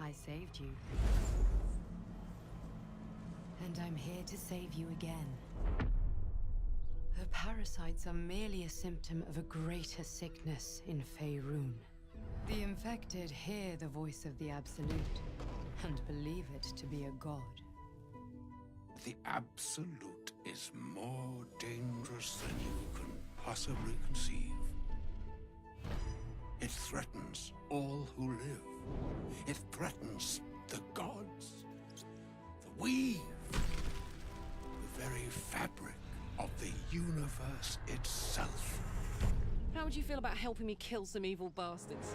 I saved you. And I'm here to save you again. The parasites are merely a symptom of a greater sickness in Faerun. The infected hear the voice of the Absolute and believe it to be a god. The Absolute is more dangerous than you can possibly conceive. It threatens all who live. It threatens the gods, the weave, the very fabric of the universe itself. How would you feel about helping me kill some evil bastards?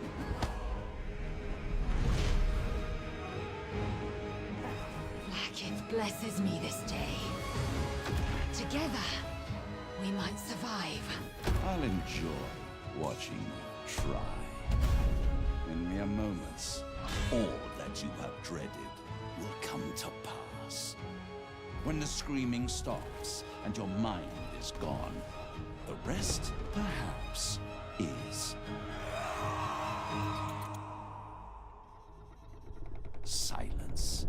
Blackith blesses me this day. Together, we might survive. I'll enjoy watching you try. In mere moments, all that you have dreaded will come to pass. When the screaming stops and your mind is gone, the rest, perhaps, is silence.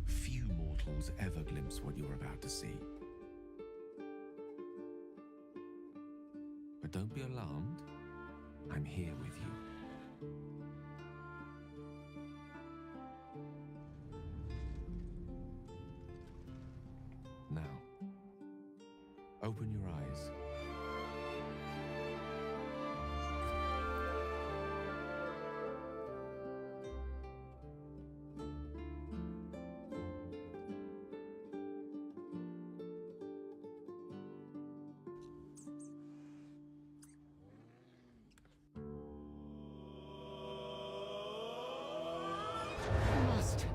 Few mortals ever glimpse what you're about to see. But don't be alarmed. I'm here with you. Now, open your eyes. Master,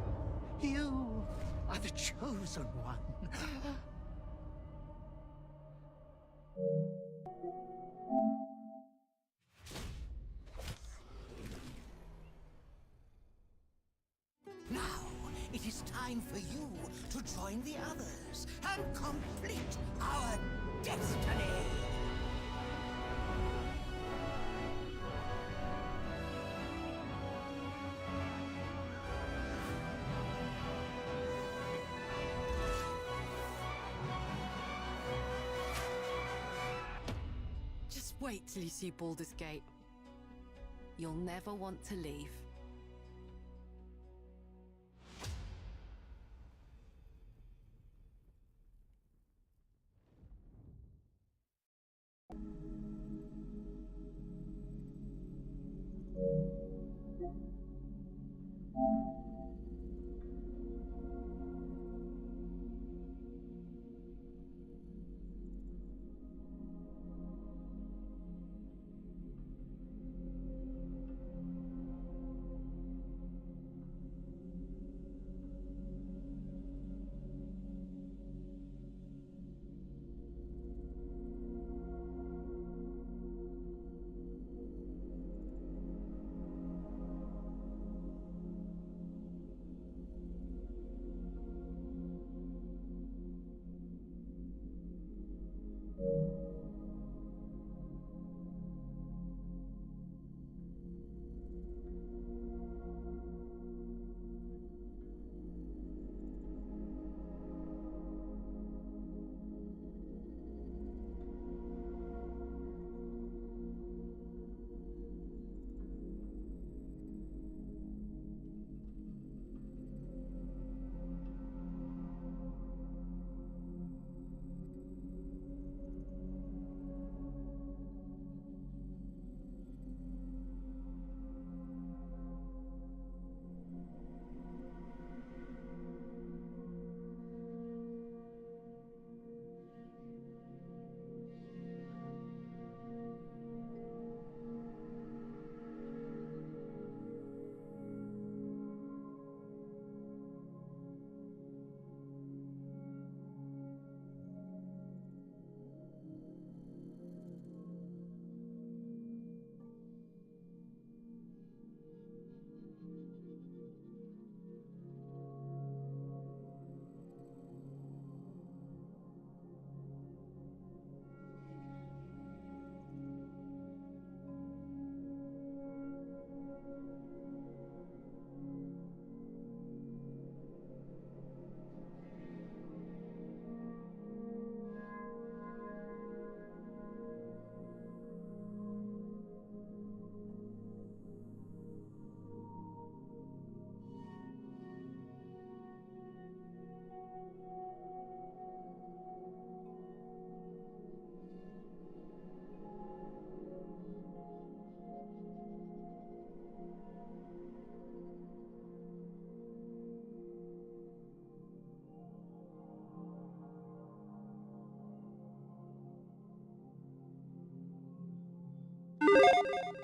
you are the chosen one. Now, it is time for you to join the others and complete our destiny. Just wait till you see Baldur's Gate. You'll never want to leave.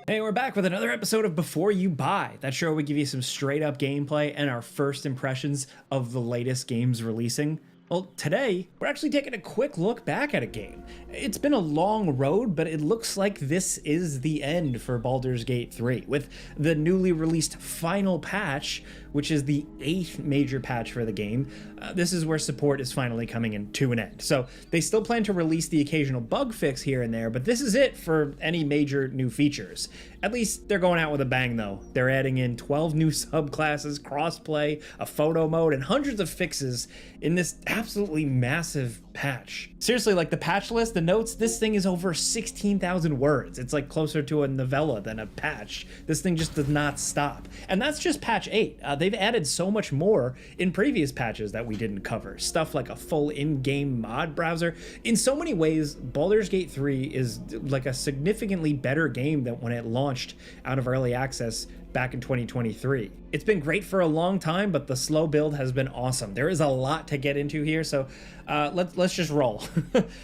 Hey, we're back with another episode of Before You Buy. That show we give you some straight up gameplay and our first impressions of the latest games releasing. Well, today, we're actually taking a quick look back at a game. It's been a long road, but it looks like this is the end for Baldur's Gate 3, with the newly released final patch, which is the 8th major patch for the game. This is where support is finally coming in to an end. So they still plan to release the occasional bug fix here and there, but this is it for any major new features. At least they're going out with a bang though. They're adding in 12 new subclasses, crossplay, a photo mode, and hundreds of fixes in this absolutely massive patch. Seriously, like the patch list, the notes, this thing is over 16,000 words. It's like closer to a novella than a patch. This thing just does not stop. And that's just patch 8. They've added so much more in previous patches that we didn't cover. Stuff like a full in-game mod browser. In so many ways, Baldur's Gate 3 is like a significantly better game than when it launched out of early access back in 2023. It's been great for a long time, but the slow build has been awesome. There is a lot to get into here, so let's just roll.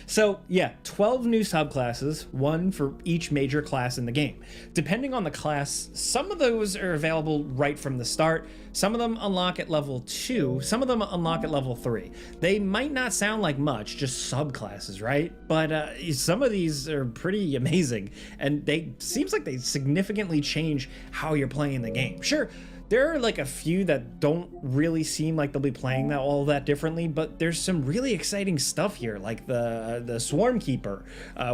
So yeah, 12 new subclasses, one for each major class in the game. Depending on the class, some of those are available right from the start. Some of them unlock at level 2, some of them unlock at level 3. They might not sound like much, just subclasses, right? But some of these are pretty amazing, and seems like they significantly change how you're playing the game. Sure, there are like a few that don't really seem like they'll be playing that all that differently, but there's some really exciting stuff here, like the Swarm Keeper,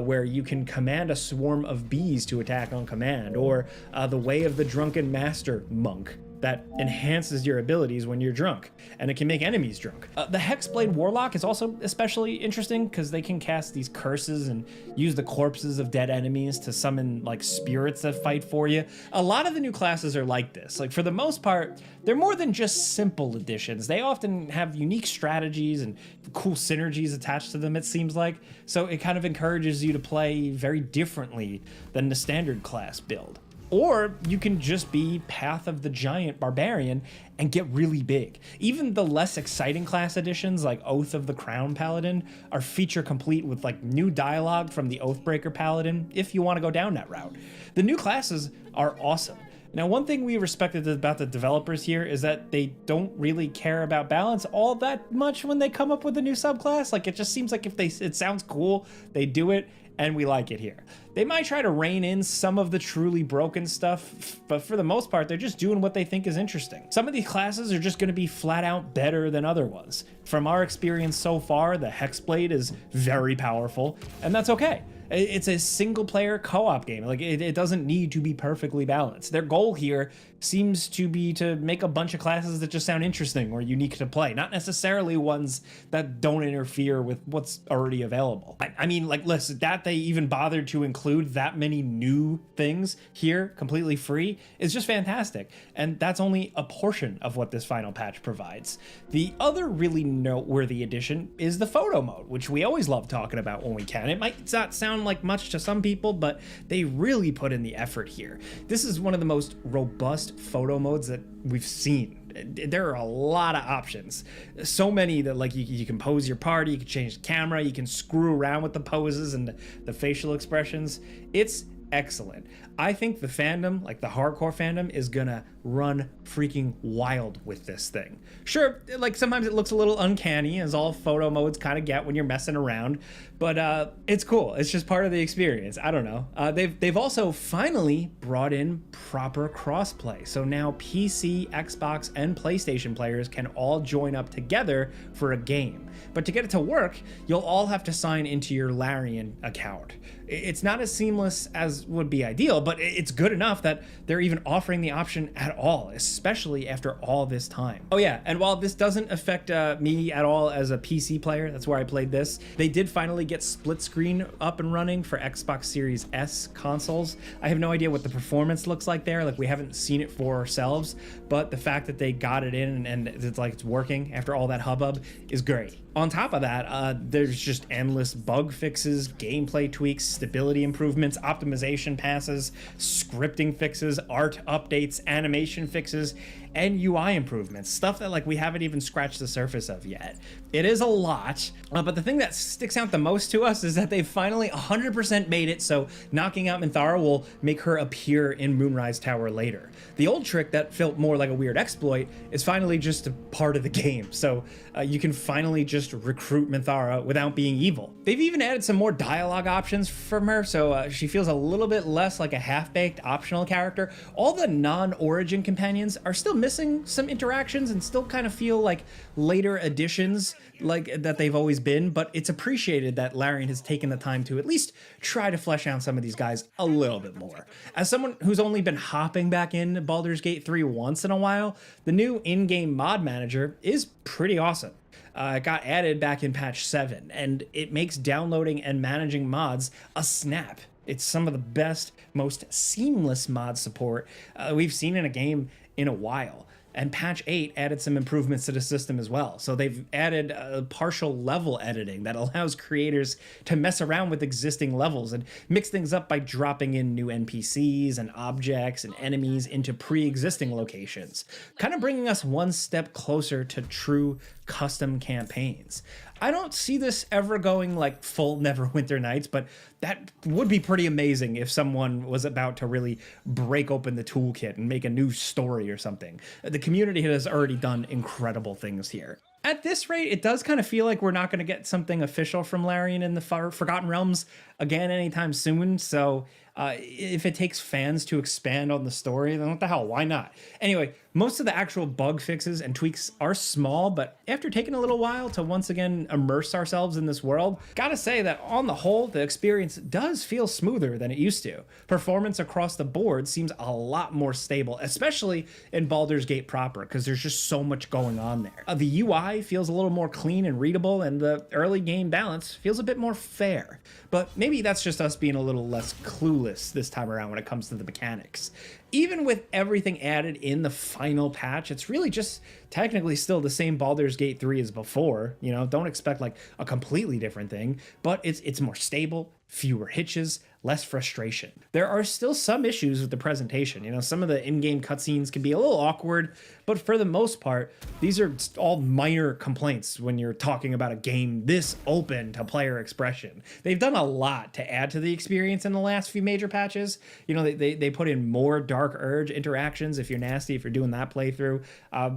where you can command a swarm of bees to attack on command, or the Way of the Drunken Master monk that enhances your abilities when you're drunk, and it can make enemies drunk. The Hexblade Warlock is also especially interesting because they can cast these curses and use the corpses of dead enemies to summon like spirits that fight for you. A lot of the new classes are like this. Like for the most part, they're more than just simple additions. They often have unique strategies and cool synergies attached to them, it seems like. So it kind of encourages you to play very differently than the standard class build. Or you can just be Path of the Giant Barbarian and get really big. Even the less exciting class additions like Oath of the Crown Paladin are feature complete with like new dialogue from the Oathbreaker Paladin if you want to go down that route. The new classes are awesome. Now, one thing we respected about the developers here is that they don't really care about balance all that much when they come up with a new subclass. Like it just seems like if it sounds cool, they do it, and we like it here. They might try to rein in some of the truly broken stuff, but for the most part, they're just doing what they think is interesting. Some of these classes are just going to be flat out better than other ones. From our experience so far, the Hexblade is very powerful, and that's okay. It's a single player co-op game. Like it doesn't need to be perfectly balanced. Their goal here seems to be to make a bunch of classes that just sound interesting or unique to play, not necessarily ones that don't interfere with what's already available. I mean, like, listen, that they even bothered to include that many new things here completely free is just fantastic. And that's only a portion of what this final patch provides. The other really noteworthy addition is the photo mode, which we always love talking about when we can. It might not sound like much to some people, but they really put in the effort here. This is one of the most robust photo modes that we've seen. There are a lot of options, so many that like you can pose your party, you can change the camera, you can screw around with the poses and the facial expressions. It's excellent. I think the fandom, like the hardcore fandom, is gonna run freaking wild with this thing. Sure, like sometimes it looks a little uncanny, as all photo modes kind of get when you're messing around, but it's cool. It's just part of the experience. I don't know. They've also finally brought in proper crossplay. So now PC, Xbox, and PlayStation players can all join up together for a game. But to get it to work, you'll all have to sign into your Larian account. It's not as seamless as would be ideal, but it's good enough that they're even offering the option at all, especially after all this time. Oh yeah, and while this doesn't affect me at all as a PC player, that's where I played this, they did finally get split screen up and running for Xbox Series S consoles. I have no idea what the performance looks like there, like we haven't seen it for ourselves, but the fact that they got it in and it's working after all that hubbub is great. On top of that, there's just endless bug fixes, gameplay tweaks, stability improvements, optimization passes, scripting fixes, art updates, animation fixes, and UI improvements, stuff that like we haven't even scratched the surface of yet. It is a lot, but the thing that sticks out the most to us is that they finally 100% made it so knocking out Minthara will make her appear in Moonrise Tower later. The old trick that felt more like a weird exploit is finally just a part of the game, so you can finally just recruit Minthara without being evil. They've even added some more dialogue options from her, so she feels a little bit less like a half-baked optional character. All the non-origin companions are still missing some interactions and still kind of feel like later additions like that they've always been, but it's appreciated that Larian has taken the time to at least try to flesh out some of these guys a little bit more. As someone who's only been hopping back into Baldur's Gate 3 once in a while, the new in-game mod manager is pretty awesome. It got added back in patch 7, and it makes downloading and managing mods a snap. It's some of the best, most seamless mod support we've seen in a game in a while. And patch 8 added some improvements to the system as well. So they've added partial level editing that allows creators to mess around with existing levels and mix things up by dropping in new NPCs and objects and enemies into pre-existing locations, kind of bringing us one step closer to true custom campaigns. I don't see this ever going like full Neverwinter Nights, but that would be pretty amazing if someone was about to really break open the toolkit and make a new story or something. The community has already done incredible things here. At this rate, it does kind of feel like we're not going to get something official from Larian in the Forgotten Realms again anytime soon, so if it takes fans to expand on the story, then what the hell, why not? Anyway, most of the actual bug fixes and tweaks are small, but after taking a little while to once again immerse ourselves in this world, gotta say that on the whole, the experience does feel smoother than it used to. Performance across the board seems a lot more stable, especially in Baldur's Gate proper, because there's just so much going on there. The UI feels a little more clean and readable, and the early game balance feels a bit more fair. But maybe that's just us being a little less clueless this time around when it comes to the mechanics. Even with everything added in the final patch, it's really just technically still the same Baldur's Gate 3 as before. You know, don't expect like a completely different thing, but it's more stable, fewer hitches, less frustration. There are still some issues with the presentation. You know, some of the in-game cutscenes can be a little awkward, but for the most part, these are all minor complaints when you're talking about a game this open to player expression. They've done a lot to add to the experience in the last few major patches. You know, they put in more Dark Urge interactions if you're nasty, if you're doing that playthrough.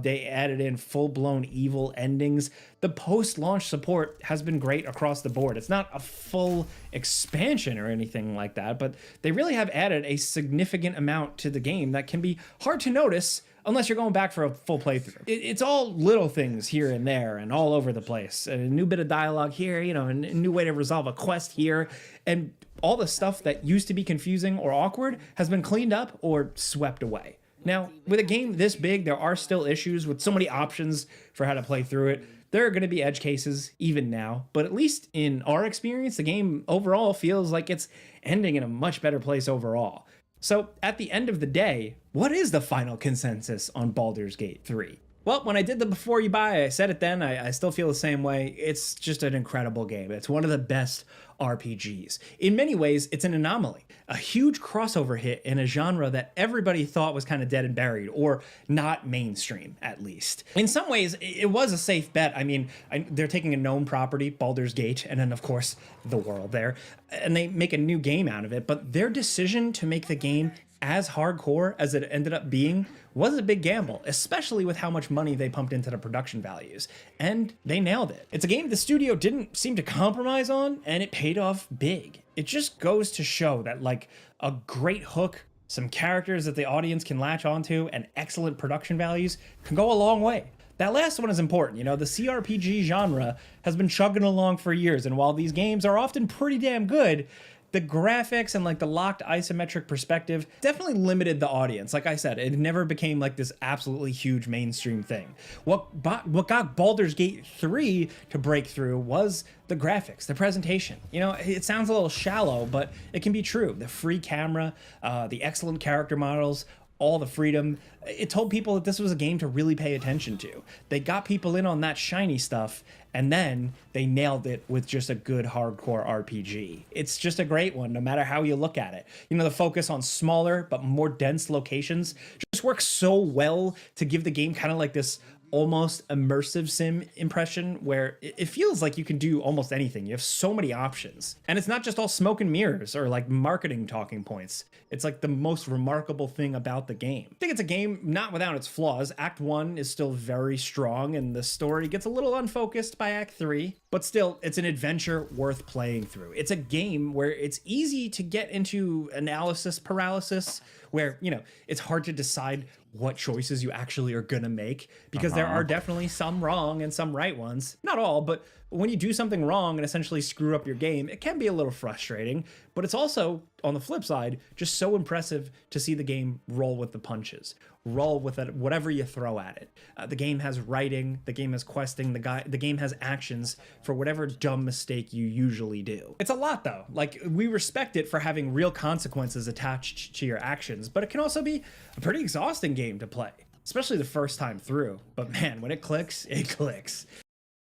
They added in full-blown evil endings. The post-launch support has been great across the board. It's not a full expansion or anything like that, but they really have added a significant amount to the game that can be hard to notice unless you're going back for a full playthrough. It's all little things here and there and all over the place. A new bit of dialogue here, you know, a new way to resolve a quest here, and all the stuff that used to be confusing or awkward has been cleaned up or swept away. Now, with a game this big, there are still issues with so many options for how to play through it. There are going to be edge cases even now, but at least in our experience, the game overall feels like it's ending in a much better place overall. So at the end of the day, what is the final consensus on Baldur's Gate 3? Well, when I did the Before You Buy, I said it then, I still feel the same way. It's just an incredible game. It's one of the best RPGs. In many ways, it's an anomaly, a huge crossover hit in a genre that everybody thought was kind of dead and buried, or not mainstream, at least. In some ways, it was a safe bet. I mean, they're taking a known property, Baldur's Gate, and then, of course, the world there, and they make a new game out of it, but their decision to make the game as hardcore as it ended up being was a big gamble, especially with how much money they pumped into the production values. And they nailed it. It's a game the studio didn't seem to compromise on, and it paid off big. It just goes to show that, like, a great hook, some characters that the audience can latch onto, and excellent production values can go a long way. That last one is important. You know, the CRPG genre has been chugging along for years, and while these games are often pretty damn good, the graphics and like the locked isometric perspective definitely limited the audience. Like I said, it never became like this absolutely huge mainstream thing. What got Baldur's Gate 3 to break through was the graphics, the presentation. You know, it sounds a little shallow, but it can be true. The free camera, the excellent character models, all the freedom. It told people that this was a game to really pay attention to. They got people in on that shiny stuff, and then they nailed it with just a good hardcore RPG. It's just a great one, no matter how you look at it. You know, the focus on smaller but more dense locations just just works so well to give the game kind of like this almost immersive sim impression where it feels like you can do almost anything. You have so many options. And it's not just all smoke and mirrors or like marketing talking points. It's like the most remarkable thing about the game. I think it's a game not without its flaws. Act 1 is still very strong and the story gets a little unfocused by Act 3, but still it's an adventure worth playing through. It's a game where it's easy to get into analysis paralysis where, you know, it's hard to decide what choices you actually are gonna make because there are definitely some wrong and some right ones. Not all, but when you do something wrong and essentially screw up your game, it can be a little frustrating, but it's also, on the flip side, just so impressive to see the game roll with the punches, roll with it, whatever you throw at it. The game has writing, the game has questing, the game has actions for whatever dumb mistake you usually do. It's a lot though. Like, we respect it for having real consequences attached to your actions, but it can also be a pretty exhausting game to play, especially the first time through. But man, when it clicks, it clicks.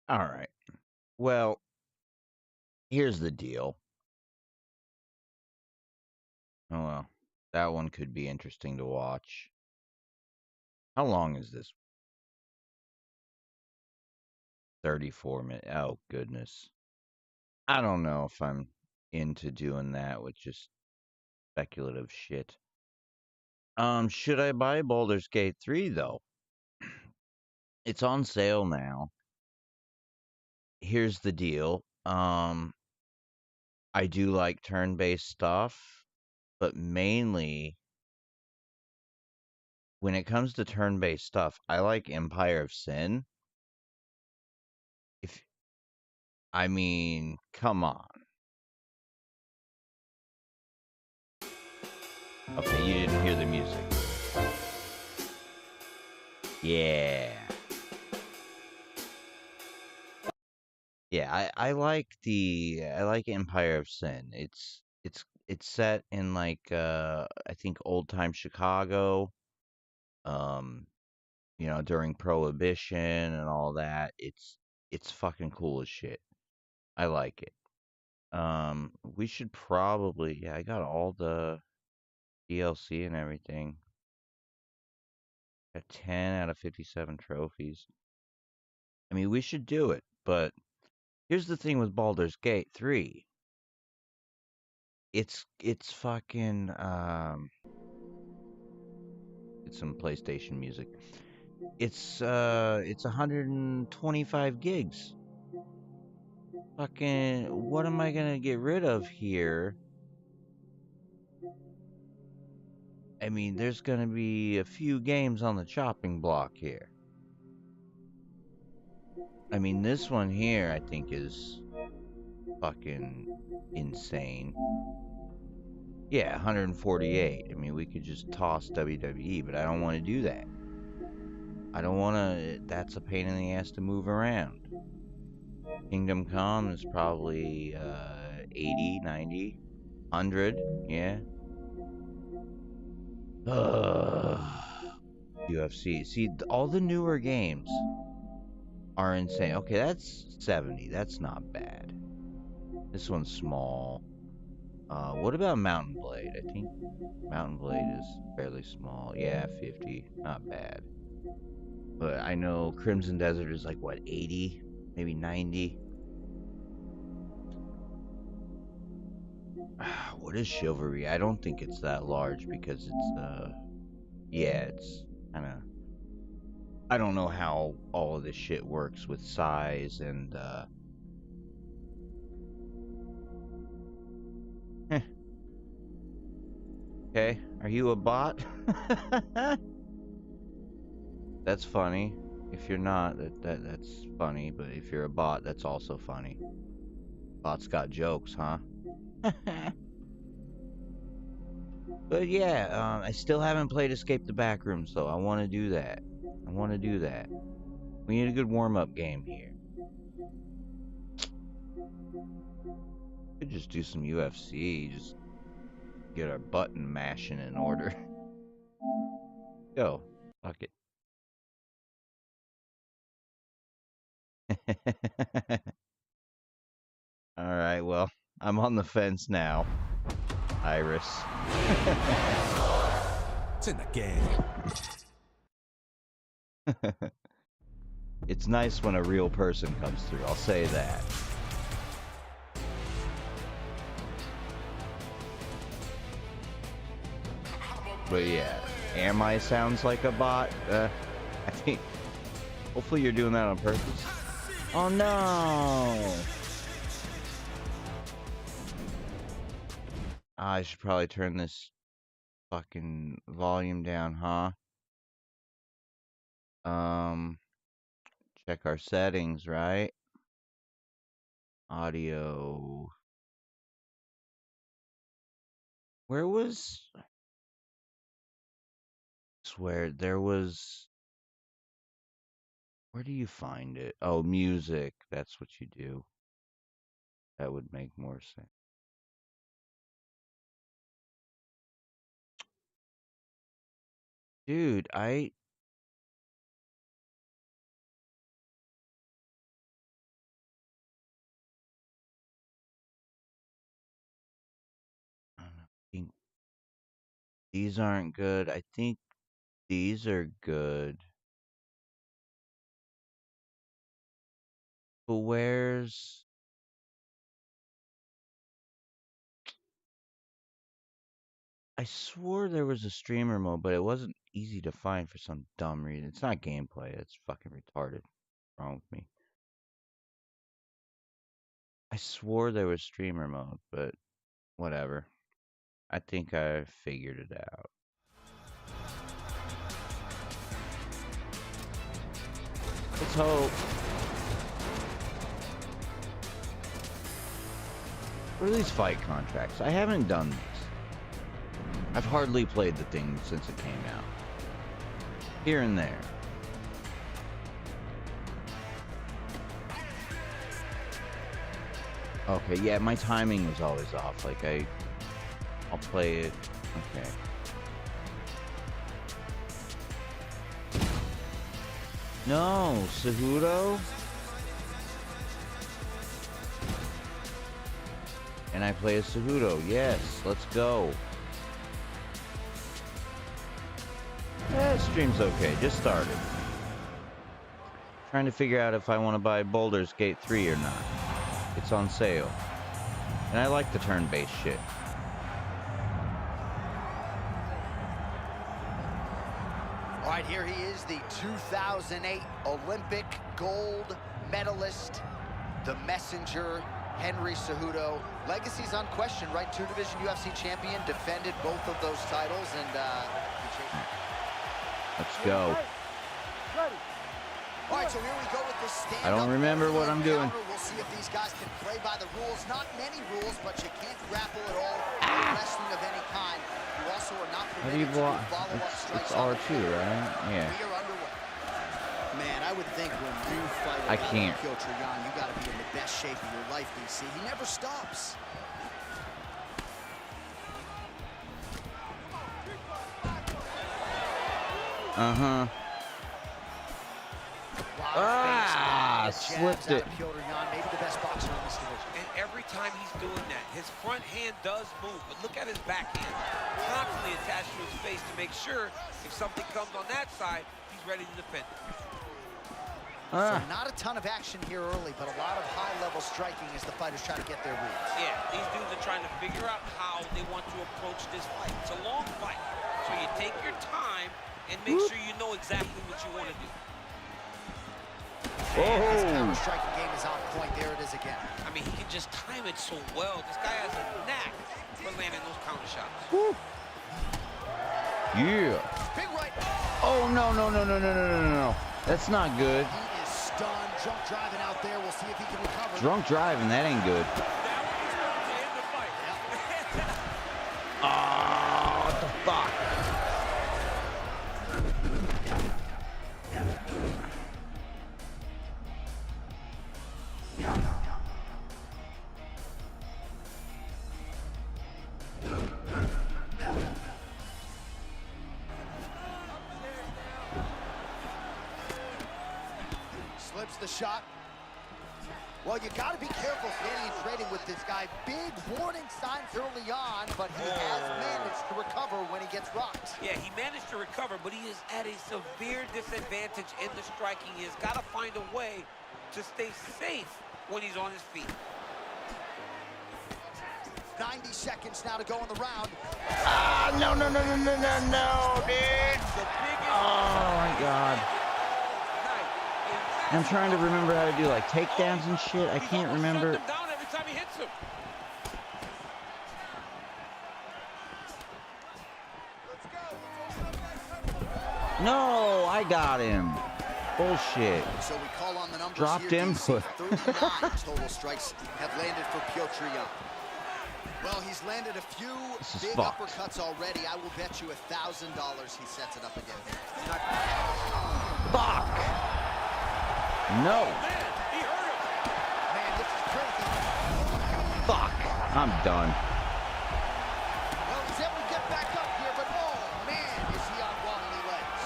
All right. Well, here's the deal. Oh, well, that one could be interesting to watch. How long is this? 34 minutes. Oh, goodness. I don't know if I'm into doing that with just speculative shit. Should I buy Baldur's Gate 3, though? It's on sale now. Here's the deal. I do like turn-based stuff, but mainly when it comes to turn-based stuff, I like Empire of Sin. I mean, come on. Okay, you didn't hear the music. Yeah. Yeah, I like Empire of Sin. It's set in like I think old time Chicago. You know, during Prohibition and all that. It's fucking cool as shit. I like it. We should probably, yeah, I got all the DLC and everything. Got 10 out of 57 trophies. I mean, we should do it, but here's the thing with Baldur's Gate 3. It's fucking it's some PlayStation music. It's 125 gigs. Fucking, what am I gonna get rid of here? I mean, there's gonna be a few games on the chopping block here. I mean, this one here, I think, is fucking insane. Yeah, 148. I mean, we could just toss WWE, but I don't want to do that. I don't want to. That's a pain in the ass to move around. Kingdom Come is probably 80, 90, 100. Yeah. UFC. See, all the newer games are insane. Okay, that's 70. That's not bad. This one's small. What about Mountain Blade? I think Mountain Blade is fairly small. Yeah, 50. Not bad. But I know Crimson Desert is like, what, 80? Maybe 90? What is Chivalry? I don't think it's that large because it's, yeah, it's kind of... I don't know how all of this shit works with size and, Okay, are you a bot? That's funny. If you're not, that's funny, but if you're a bot, that's also funny. Bots got jokes, huh? But yeah, I still haven't played Escape the Backrooms, though. I want to do that. We need a good warm-up game here. Could just do some UFC, just get our button mashing in order. Go. Fuck it. Alright, well, I'm on the fence now. Iris. It's in the game. It's nice when a real person comes through, I'll say that. But yeah, am I sounds like a bot? I think, hopefully you're doing that on purpose. Oh no! I should probably turn this fucking volume down, huh? Check our settings, right? Audio. Where was... Swear, there was... Where do you find it? Oh, music. That's what you do. That would make more sense. Dude, I don't know. I think these aren't good. I think these are good. But where's... I swore there was a streamer mode, but it wasn't easy to find for some dumb reason. It's not gameplay. It's fucking retarded. What's wrong with me? I swore there was streamer mode, but whatever. I think I figured it out. Let's hope. What are these fight contracts? I haven't done these. I've hardly played the thing since it came out. Here and there. Okay, yeah, my timing was always off. Like, I'll play it. Okay. No, Cejudo? And I play as Cejudo. Yes, let's go. Stream's okay, just started. Trying to figure out if I want to buy Baldur's Gate 3 or not. It's on sale. And I like the turn-based shit. All right, here he is, the 2008 Olympic gold medalist, the messenger, Henry Cejudo. Legacy's unquestioned, right? Two-division UFC champion, defended both of those titles, and let's go. All right, so here we go with this stand-up. I don't remember what I'm doing. We'll see if these guys can play by the rules. Not many rules, but you can't grapple at all in wrestling of any kind. You also are not permitted to follow-up strikes. It's R2, right? Yeah. We are underway. Man, I would think when you fight I can't. Piotr Jan, you got to be in the best shape of your life, DC. He never stops. Uh-huh. Slipped it. Piotr Jan, maybe the best boxer in this division. And every time he's doing that, his front hand does move, but look at his backhand. Constantly attached to his face to make sure if something comes on that side, he's ready to defend it. So not a ton of action here early, but a lot of high-level striking as the fighters try to get their reads. Yeah, these dudes are trying to figure out how they want to approach this fight. It's a long fight, so you take your time and make sure you know exactly what you want to do. And his counter-striking game is on point. There it is again. I mean, he can just time it so well. This guy has a knack for landing those counter shots. Yeah. Big right. Oh, no, no, no, no, no, no, no, no. That's not good. He is stunned. Drunk driving out there. We'll see if he can recover. Drunk driving, that ain't good. Oh, what the fuck? Slips the shot. Well, you got to be careful standing and trading with this guy. Big warning signs early on, but he has managed to recover when he gets rocked. Yeah, he managed to recover, but he is at a severe disadvantage in the striking. He has got to find a way to stay safe when he's on his feet. 90 seconds now to go in the round. Ah, no, dude. Oh, my God. I'm trying to remember how to do, like, takedowns and shit. I can't remember. Down every time he hits him. No, I got him. Bullshit. So we call on the numbers. Dropped here, input. 39 total strikes have landed for Piotr Jan. Well, he's landed a few big uppercuts already. I will bet you $1,000 he sets it up again. Fuck. No. Man, he hurt him. Man, this is crazy. Fuck. I'm done. Well, he's able to get back up here, but oh, man, is he on wobbly legs.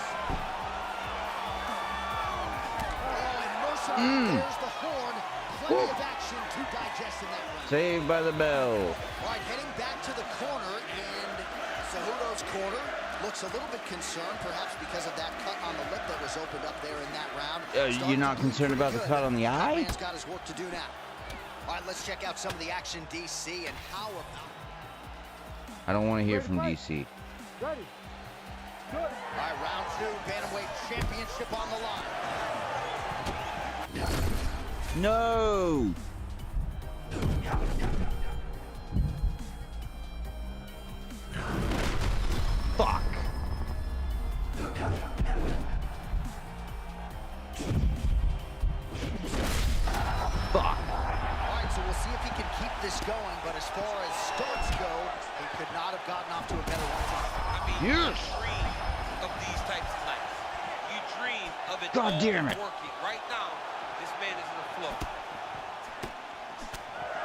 Oh, and mercifully, there's the horn. Plenty of action to digest in that round. Saved by the bell. All right, heading back to the corner, and Cejudo's corner looks a little bit concerned, perhaps because of that cut on the lip that was opened up there in that round. You're not concerned about the cut on the eye? That man's got his work to do now. All right, let's check out some of the action, DC, and how about... I don't want to hear from DC. Ready. Good. All right, round 2, Bantamweight Championship on the line. No! Fuck! Fuck! Alright, so we'll see if he can keep this going, but as far as starts go, he could not have gotten off to a better one. I mean, yes. You dream of these types of nights. You dream of it God all damn it. working. Right now, this man is in the flow.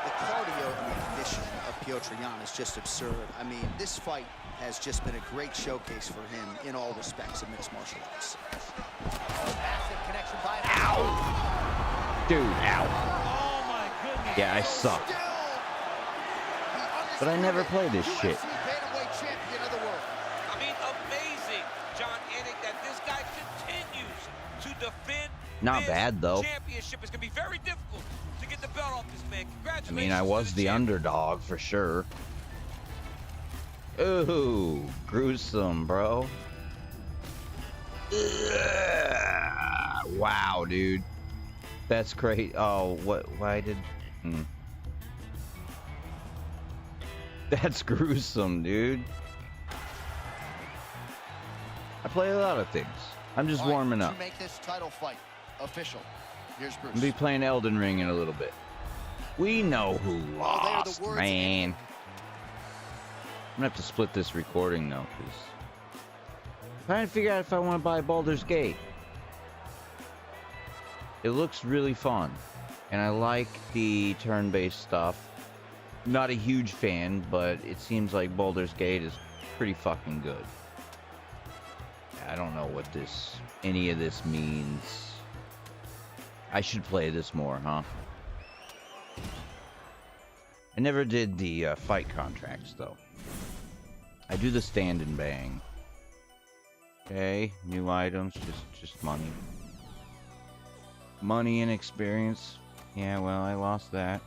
The cardio and the conditioning of Piotr Jan is just absurd. I mean, this fight has just been a great showcase for him in all respects of mixed martial arts. Massive connection by him. Ow! Dude, ow. Oh my goodness. Yeah, I suck. But I never play this shit. Bantamweight champion of the world. I mean, amazing, John Anik, that this guy continues to defend. Not this bad, though. Championship is going to be very difficult to get the belt off this man. I Congratulations. mean, I was the underdog for sure. Ooh, gruesome, bro. Ugh. Wow, dude. That's great. Oh, what? Why did... That's gruesome, dude. I play a lot of things. I'm just warming up. To make this title fight official, here's Bruce. I'll be playing Elden Ring in a little bit. We know who lost, man. I'm gonna have to split this recording though, because I'm trying to figure out if I want to buy Baldur's Gate. It looks really fun, and I like the turn-based stuff. Not a huge fan, but it seems like Baldur's Gate is pretty fucking good. I don't know what any of this means. I should play this more, huh? I never did the fight contracts, though. I do the stand and bang. Okay, new items, just money. Money and experience. Yeah, well, I lost that.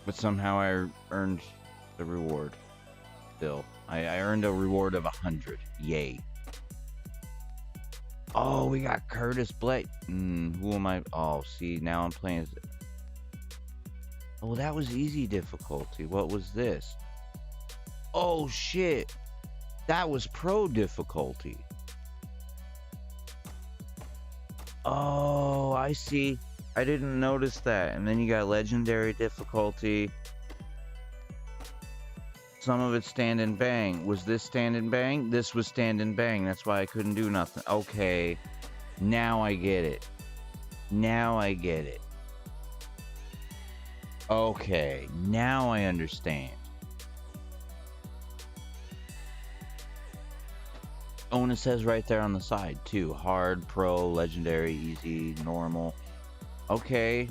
But somehow I earned the reward. Still. I earned a reward of 100. Yay. Oh, we got Curtis Blake. Who am I? Oh, see, now I'm playing as... Oh, that was easy difficulty. What was this? Oh, shit. That was pro difficulty. Oh, I see. I didn't notice that. And then you got legendary difficulty. Some of it's stand and bang. Was this stand and bang? This was stand and bang. That's why I couldn't do nothing. Okay. Now I get it. Now I get it. Okay. Now I understand. Oh, and it says right there on the side, too. Hard, pro, legendary, easy, normal. Okay.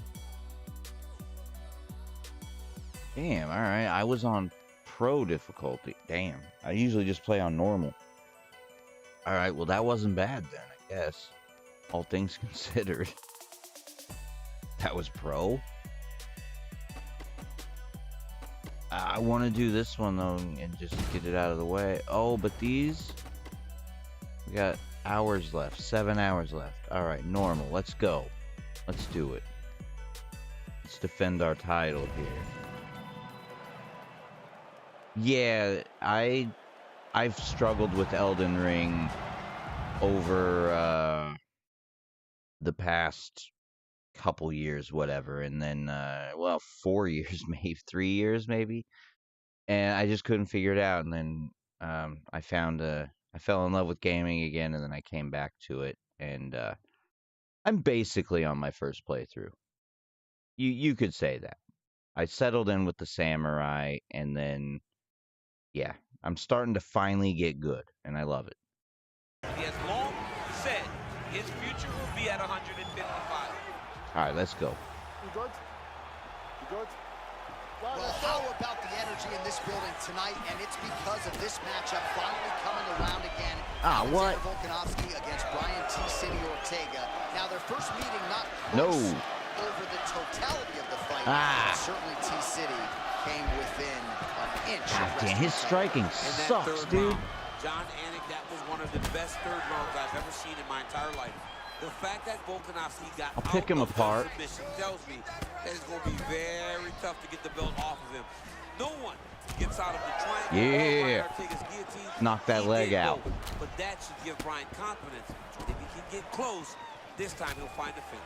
Damn, alright. I was on pro difficulty. Damn. I usually just play on normal. Alright, well that wasn't bad then, I guess. All things considered. That was pro? I want to do this one though and just get it out of the way. Oh, but these... We got hours left. 7 hours left. Alright, normal. Let's go. Let's do it. Let's defend our title here. Yeah, I've struggled with Elden Ring over the past couple years, whatever, and then well, 4 years, maybe 3 years, maybe, and I just couldn't figure it out. And then I fell in love with gaming again, and then I came back to it, and I'm basically on my first playthrough. You could say that. I settled in with the samurai, and then yeah, I'm starting to finally get good, and I love it. He has long said his future will be at 155. All right, let's go. You good? You good? Well, how about the energy in this building tonight? And it's because of this matchup finally coming around again. What? Volkanovski against Brian T. City Ortega. Now, their first meeting not close over the totality of the fight. Certainly T. City came within an inch. God damn, his striking sucks, dude. John Anik, that was one of the best third rounds I've ever seen in my entire life. The fact that Volkanovski got I'll pick him apart. Submission tells me that it's going to be very tough to get the belt off of him. No one gets out of the triangle. Yeah. Knock that leg out. But that should give Brian confidence. If he can get close, this time he'll find the finish.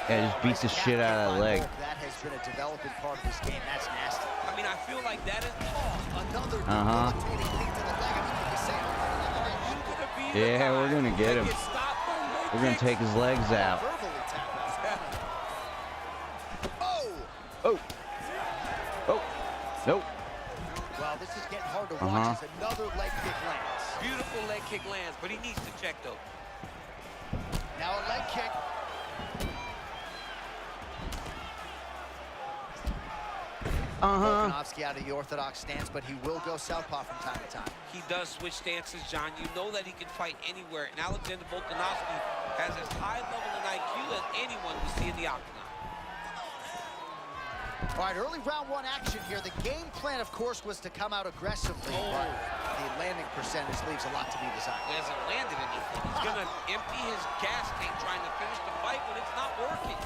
Yeah, just beat the shit out of that leg. That has been a developing part of this game. That's nasty. I mean, I feel like that is another debilitating thing to the leg. I mean, you say, yeah, we're gonna get him. We're gonna take his legs out. Oh. Nope. Well, this is getting hard to watch as another leg kick lands. Beautiful leg kick lands, but he needs to check though. Now a leg kick. Volkanovski out of the orthodox stance, but he will go southpaw from time to time. He does switch stances, John. You know that he can fight anywhere. And Alexander Volkanovski has as high level an IQ as anyone we see in the octagon. All right, early round one action here. The game plan, of course, was to come out aggressively, but the landing percentage leaves a lot to be desired. He hasn't landed anything. He's going to empty his gas tank trying to finish the fight when it's not working.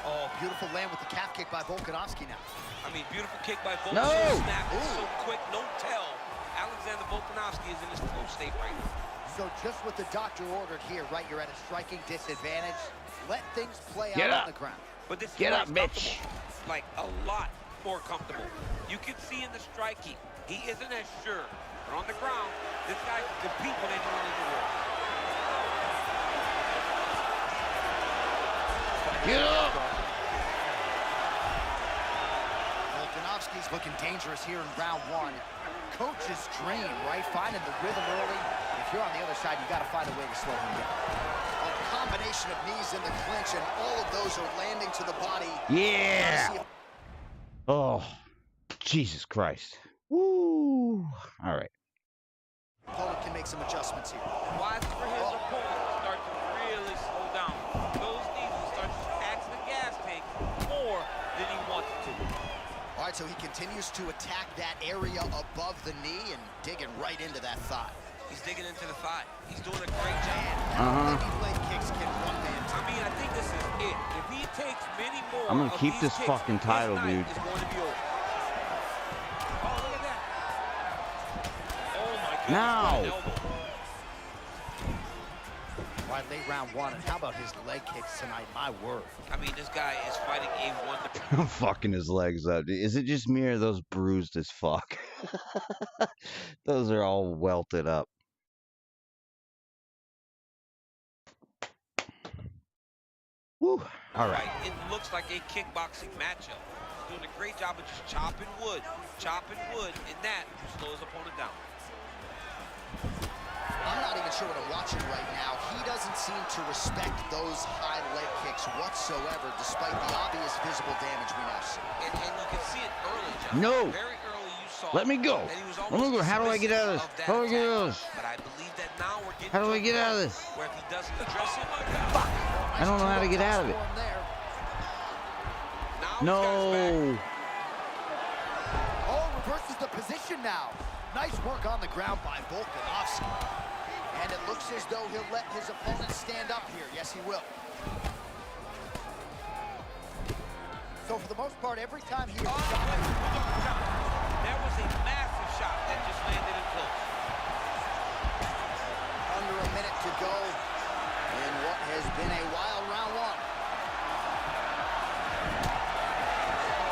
Oh, beautiful land with the calf kick by Volkanovski now. I mean, beautiful kick by Volkanovski. Snap is so quick, no tell. Alexander Volkanovski is in his full state right now. So just what the doctor ordered here, right? You're at a striking disadvantage. Let things play out on the ground. But this Get up, bitch. Like a lot more comfortable. You can see in the striking, he isn't as sure. But on the ground, this guy can compete with anyone in the world. Get up! Volkanovski's looking dangerous here in round one. Coach's dream, right? Finding the rhythm early. If you're on the other side, you got to find a way to slow him down. A combination of knees in the clinch, and all of those are landing to the body. Yeah! Oh, Jesus Christ. Woo! All right. Opponent can make some adjustments here. Watch for his opponent to start to really slow down. Those knees will start to tax the gas tank more than he wants to. All right, so he continues to attack that area above the knee and digging right into that thigh. He's digging into the thigh. He's doing a great job. Maybe leg kicks can run man. I mean, I think this is it. If he takes many more, I'm gonna keep this fucking title, dude. Is going to be over. Oh, look at that! Oh my goodness! Now. All right, late round one, and how about his leg kicks tonight? My word. I mean, this guy is fighting a wonder. I'm fucking his legs up. Is it just me or those bruised as fuck? Those are all welted up. Woo. All right. It looks like a kickboxing matchup. He's doing a great job of just chopping wood, and that will slow his opponent down. I'm not even sure what I'm watching right now. He doesn't seem to respect those high leg kicks whatsoever, despite the obvious visible damage we now see. And Now, No. very early you saw Let me go. that he was Let me almost go. How do I get out of this? dismissive How do I that get out of attack. this? But I believe that now we're getting How do to I a get out of point this? where if he doesn't address it, Fuck. I don't know how to get out of it. now No. Oh, reverses the position now. Nice work on the ground by Volkanovski. And it looks as though he'll let his opponent stand up here. Yes, he will. So for the most part, every time he is shot, There was a massive shot that just landed in close. under a minute to go in what has been a wild round one.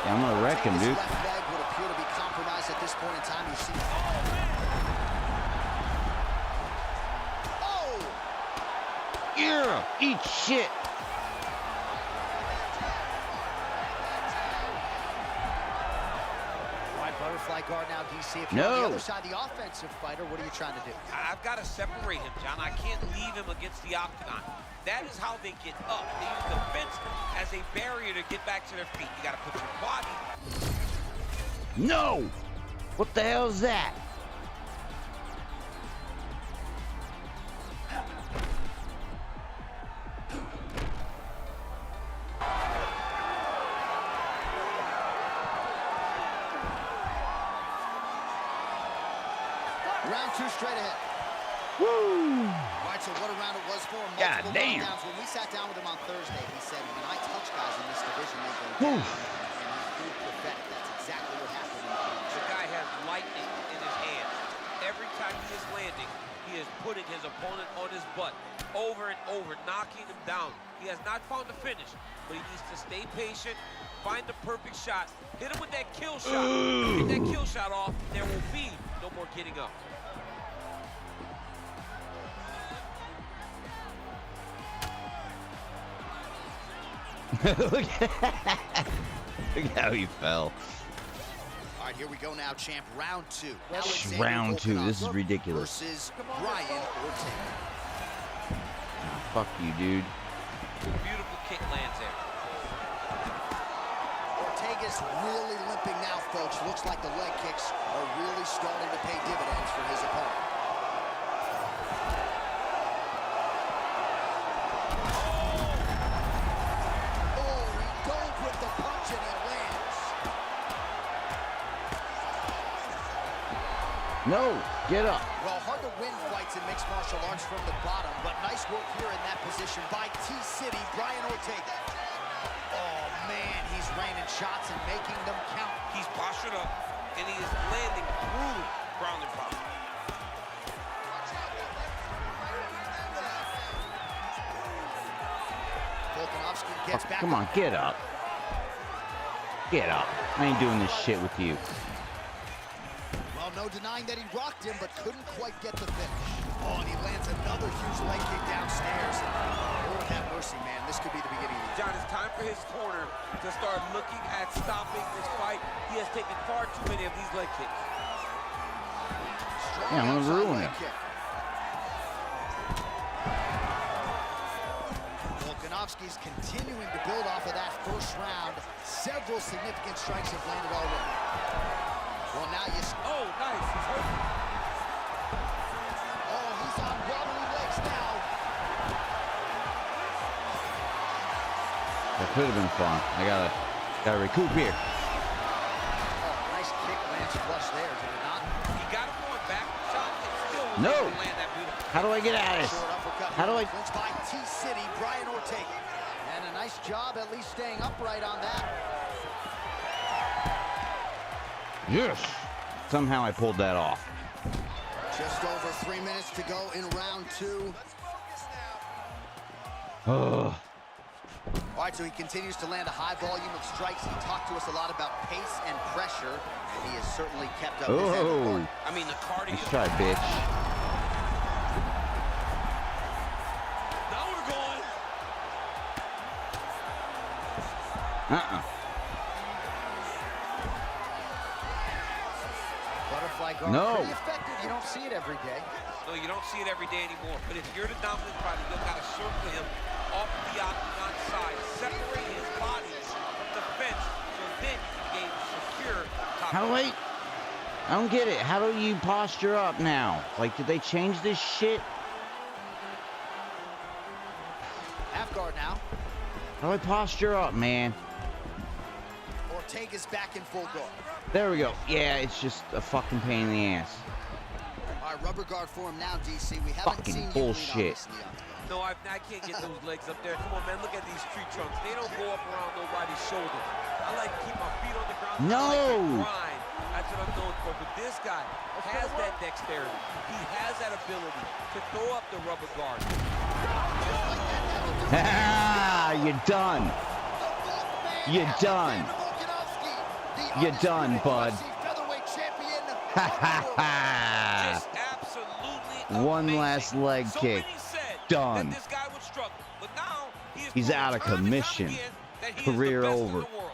Yeah, I'm gonna wreck him, His dude. left leg would appear to be compromised at this point in time. You see. Oh! Yeah, eat shit. Wide butterfly guard now, DC. If you're on the other side, the offensive fighter, what are you trying to do? I've got to separate him, John. I can't leave him against the octagon. That is how they get up. They use the fence as a barrier to get back to their feet. You got to put your body. No. What the hell is that? Round two straight ahead. Woo. All right, so what a round it was for him. God Multiple damn. knockdowns. When we sat down with him on Thursday, he said, when I touch guys in this division, they go Whew. down. And he's proved prophetic. That's exactly what happened in the cage. The guy has lightning in his hands. Every time he is landing, he is putting his opponent on his butt over and over, knocking him down. He has not found the finish, but he needs to stay patient, find the perfect shot, hit him with that kill shot. Get that kill shot off, there will be no more getting up. Look how he fell. All right, here we go now, champ. Round two. Round two. This is ridiculous. Versus Brian Ortega. Fuck you, dude. Beautiful kick lands there. Ortega's really limping now, folks. Looks like the leg kicks are really starting to pay dividends for his opponent. Oh, he dove with the punch and it lands. No, get up. Well, hard to win fights in mixed martial arts from the bottom, but nice work here in that position by T-City, Brian Ortega. Oh, man, he's raining shots and making them count. He's postured up, and he is landing through ground and pound. Volkanovski gets back. Come on, get up. Get up. I ain't doing this shit with you. Well, no denying that he rocked him, but couldn't quite get the finish. Oh, and he lands another huge leg kick downstairs. Lord have mercy, man. This could be the beginning of the John, it's time for his corner to start looking at stopping this fight. He has taken far too many of these leg kicks. Strong Yeah, I'm gonna outside ruin leg it. kick. Volkanovski's continuing to build off of that first round. Several significant strikes have landed already. Well, now you... Oh, nice. He's hurt. Oh, he's on wobbly legs now. That could have been fun. I gotta recoup here. Oh, nice kick lands flush there, did it not? He got him going back. Shot and still was No. able to land that beautiful. How do I get out of this? Short uppercut. How do I... Clinched by T-City, Brian Ortega. And a nice job at least staying upright on that. Yes. Somehow I pulled that off. Just over 3 minutes to go in round two. Ugh. All right, so he continues to land a high volume of strikes. He talked to us a lot about pace and pressure, and he has certainly kept up his end of the work. I mean, the cardio. Nice try, bitch. Now we're going. Butterfly guard, No. pretty effective. You don't see it every day. No, you don't see it every day anymore. But if you're the dominant fighter, you've got to circle him off the octagon side, separate his body from the fence, so then you can gain secure top How do I don't get it. How do you posture up now? Like, did they change this shit? Half guard now. How do I posture up, man? Ortega's back in full guard. There we go. Yeah, it's just a fucking pain in the ass. All right, rubber guard for him now, DC. We haven't Fucking seen bullshit. you lean on this in the octagon. No, I can't get those legs up there. Come on, man. Look at these tree trunks. They don't go up around nobody's shoulders. I like to keep my feet on the ground. No! I like to grind. That's what I'm known for. But this guy has that dexterity. He has that ability to throw up the rubber guard. You're done. You're done. You're done, bud. Just absolutely One amazing. last leg So kick. many said Done. that this guy would struggle, but now he is He's proving out of time and time commission. again that he is the Career best in over. the world.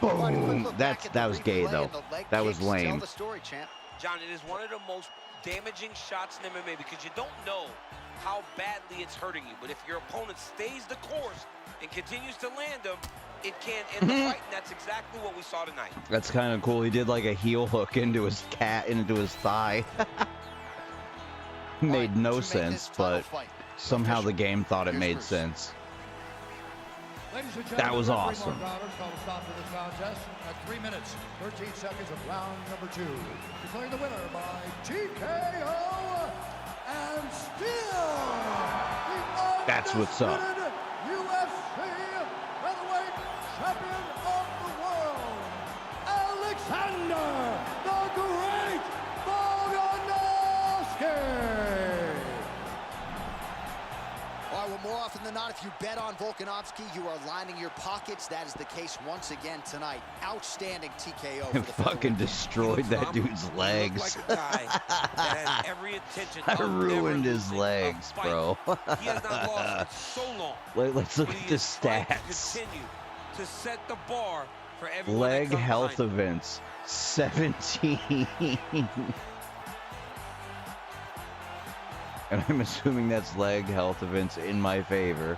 Boom. That was gay though. That was lame. John, it is one of the most damaging shots in MMA because you don't know how badly it's hurting you. But if your opponent stays the course and continues to land them, it can end the fight, and that's exactly what we saw tonight. That's kind of cool. He did like a heel hook into his thigh. Made no sense, but somehow the game thought it made sense. That was awesome. Stop to this contest at 3 minutes, 13 seconds of round number 2. Declaring the winner by TKO and still the That's what's up. UFC featherweight champion of the world, Alexander the Great Volkanovski. All right, well, more often than not, if you bet on Volkanovski, you are lining your pockets. That is the case once again tonight. Outstanding TKO for the Fucking destroyed that dude's legs. Like a guy that has every intention I of ruined never his losing legs, a fight. bro. He has not lost in so long. Let's look But at he the is trying to stats. continue to set the bar for everyone Leg that comes health behind him. events 17. And I'm assuming that's leg health events in my favor.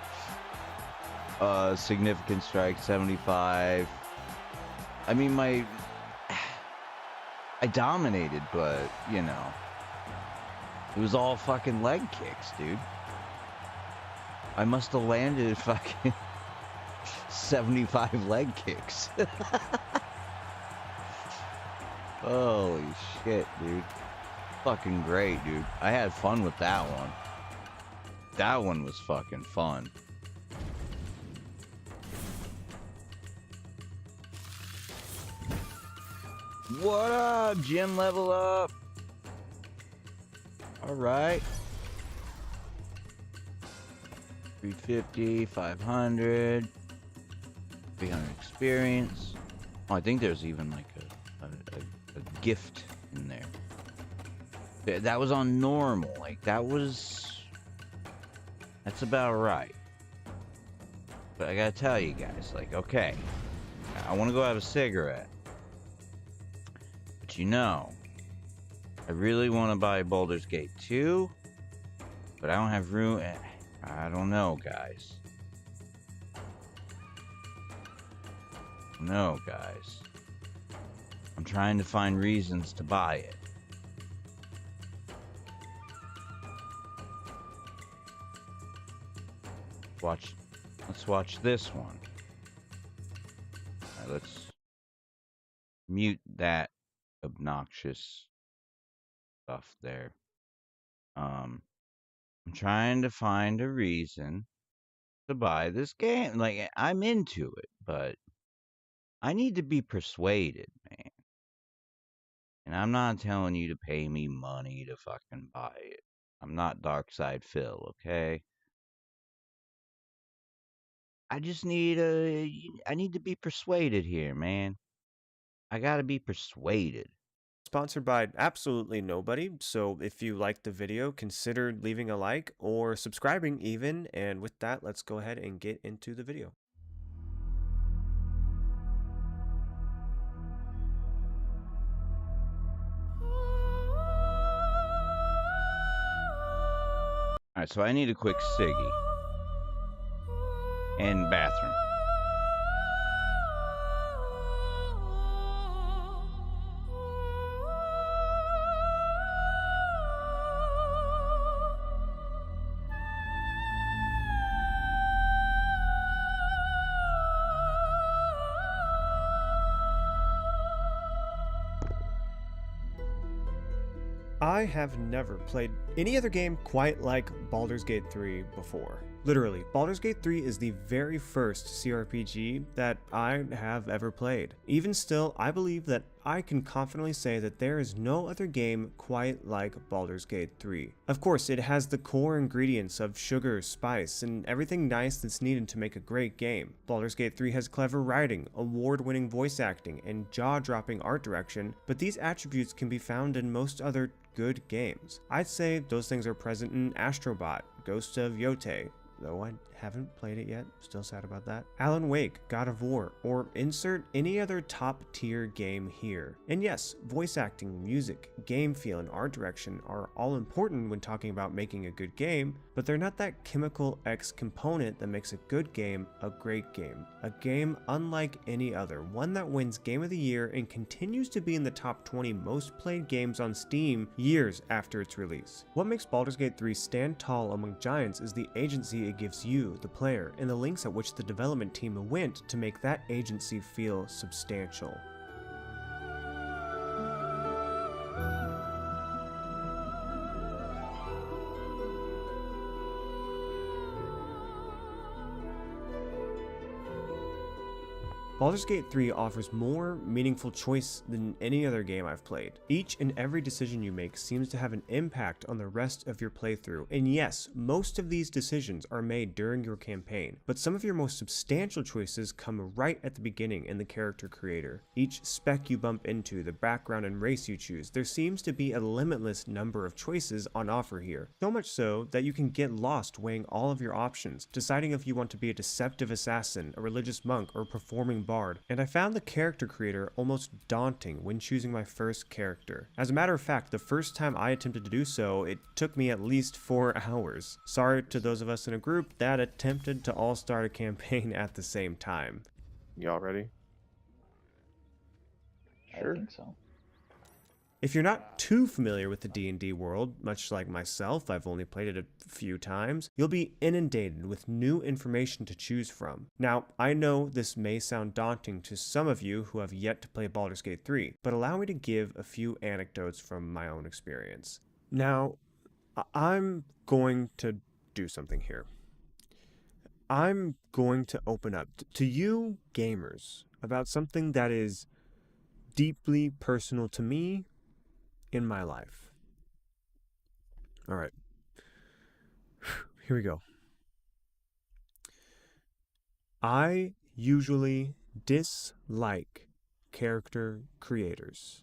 Significant strike 75. I mean, I dominated, but you know, it was all fucking leg kicks, dude. I must have landed fucking 75 leg kicks. Holy shit, dude. Fucking great, dude. I had fun with that one. That one was fucking fun. What up, gym level up? Alright. 350, 500, 300 experience. Oh, I think there's even like a gift in there. That was on normal. Like, that's about right. But I gotta tell you guys, like, okay, I want to go have a cigarette. But you know, I really want to buy Baldur's Gate 2, but I don't have room. I don't know, guys. No, guys. I'm trying to find reasons to buy it. Let's watch this one. Alright, let's mute that obnoxious stuff there. I'm trying to find a reason to buy this game. Like, I'm into it, but I need to be persuaded, man. And I'm not telling you to pay me money to fucking buy it. I'm not Darkside Phil, okay? I just need I need to be persuaded here, man. I gotta be persuaded. Sponsored by absolutely nobody, so if you liked the video, consider leaving a like or subscribing even, and with that, let's go ahead and get into the video. Alright, so I need a quick ciggy. And bathroom. I have never played any other game quite like Baldur's Gate 3 before. Literally, Baldur's Gate 3 is the very first CRPG that I have ever played. Even still, I believe that I can confidently say that there is no other game quite like Baldur's Gate 3. Of course, it has the core ingredients of sugar, spice, and everything nice that's needed to make a great game. Baldur's Gate 3 has clever writing, award-winning voice acting, and jaw-dropping art direction, but these attributes can be found in most other good games. I'd say those things are present in Astrobot, Ghost of Yotei, though I haven't played it yet, still sad about that, Alan Wake, God of War, or insert any other top tier game here. And yes, voice acting, music, game feel, and art direction are all important when talking about making a good game, but they're not that chemical X component that makes a good game a great game. A game unlike any other, one that wins Game of the Year and continues to be in the top 20 most played games on Steam years after its release. What makes Baldur's Gate 3 stand tall among giants is the agency it gives you, the player, and the lengths at which the development team went to make that agency feel substantial. Baldur's Gate 3 offers more meaningful choice than any other game I've played. Each and every decision you make seems to have an impact on the rest of your playthrough, and yes, most of these decisions are made during your campaign, but some of your most substantial choices come right at the beginning in the character creator. Each spec you bump into, the background and race you choose, there seems to be a limitless number of choices on offer here. So much so that you can get lost weighing all of your options, deciding if you want to be a deceptive assassin, a religious monk, or performing bard, and I found the character creator almost daunting when choosing my first character. As a matter of fact, the first time I attempted to do so, it took me at least 4 hours. Sorry to those of us in a group that attempted to all start a campaign at the same time. Y'all ready? Sure. I think so. If you're not too familiar with the D&D world, much like myself, I've only played it a few times, you'll be inundated with new information to choose from. Now, I know this may sound daunting to some of you who have yet to play Baldur's Gate 3, but allow me to give a few anecdotes from my own experience. Now, I'm going to do something here. I'm going to open up to you gamers about something that is deeply personal to me in my life. All right. Here we go. I usually dislike character creators.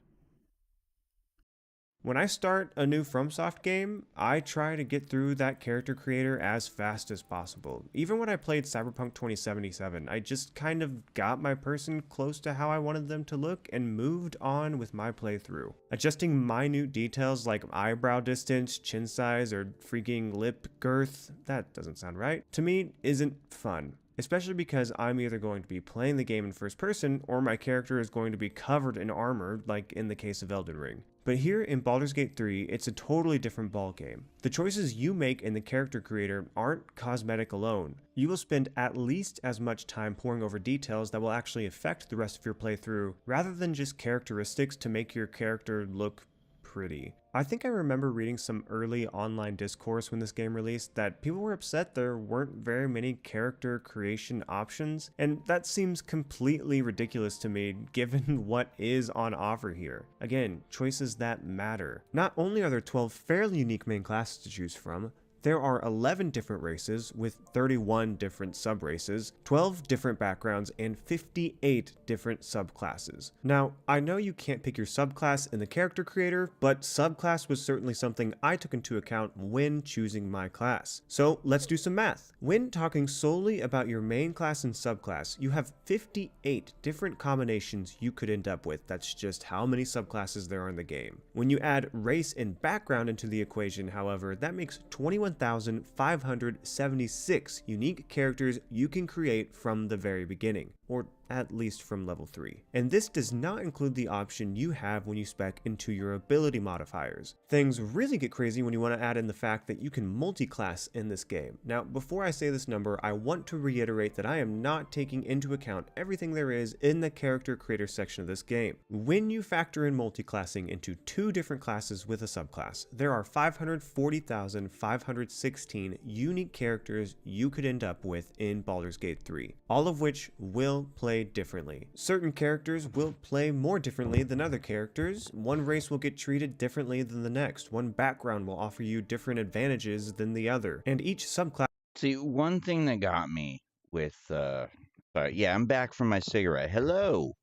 When I start a new FromSoft game, I try to get through that character creator as fast as possible. Even when I played Cyberpunk 2077, I just kind of got my person close to how I wanted them to look and moved on with my playthrough. Adjusting minute details like eyebrow distance, chin size, or freaking lip girth, that doesn't sound right, to me isn't fun. Especially because I'm either going to be playing the game in first person or my character is going to be covered in armor like in the case of Elden Ring. But here in Baldur's Gate 3, it's a totally different ballgame. The choices you make in the character creator aren't cosmetic alone. You will spend at least as much time poring over details that will actually affect the rest of your playthrough, rather than just characteristics to make your character look pretty. I think I remember reading some early online discourse when this game released that people were upset there weren't very many character creation options, and that seems completely ridiculous to me given what is on offer here. Again, choices that matter. Not only are there 12 fairly unique main classes to choose from, there are 11 different races with 31 different sub-races, 12 different backgrounds, and 58 different subclasses. Now, I know you can't pick your subclass in the character creator, but subclass was certainly something I took into account when choosing my class. So let's do some math. When talking solely about your main class and subclass, you have 58 different combinations you could end up with. That's just how many subclasses there are in the game. When you add race and background into the equation, however, that makes 21,576 unique characters you can create from the very beginning. or at least from level 3. And this does not include the option you have when you spec into your ability modifiers. Things really get crazy when you want to add in the fact that you can multi-class in this game. Now, before I say this number, I want to reiterate that I am not taking into account everything there is in the character creator section of this game. When you factor in multi-classing into 2 different classes with a subclass, there are 540,516 unique characters you could end up with in Baldur's Gate 3, all of which will play differently. Certain characters will play more differently than other characters. One race will get treated differently than the next. One background will offer you different advantages than the other. And each subclass... See, one thing that got me with, yeah, I'm back from my cigarette. Hello!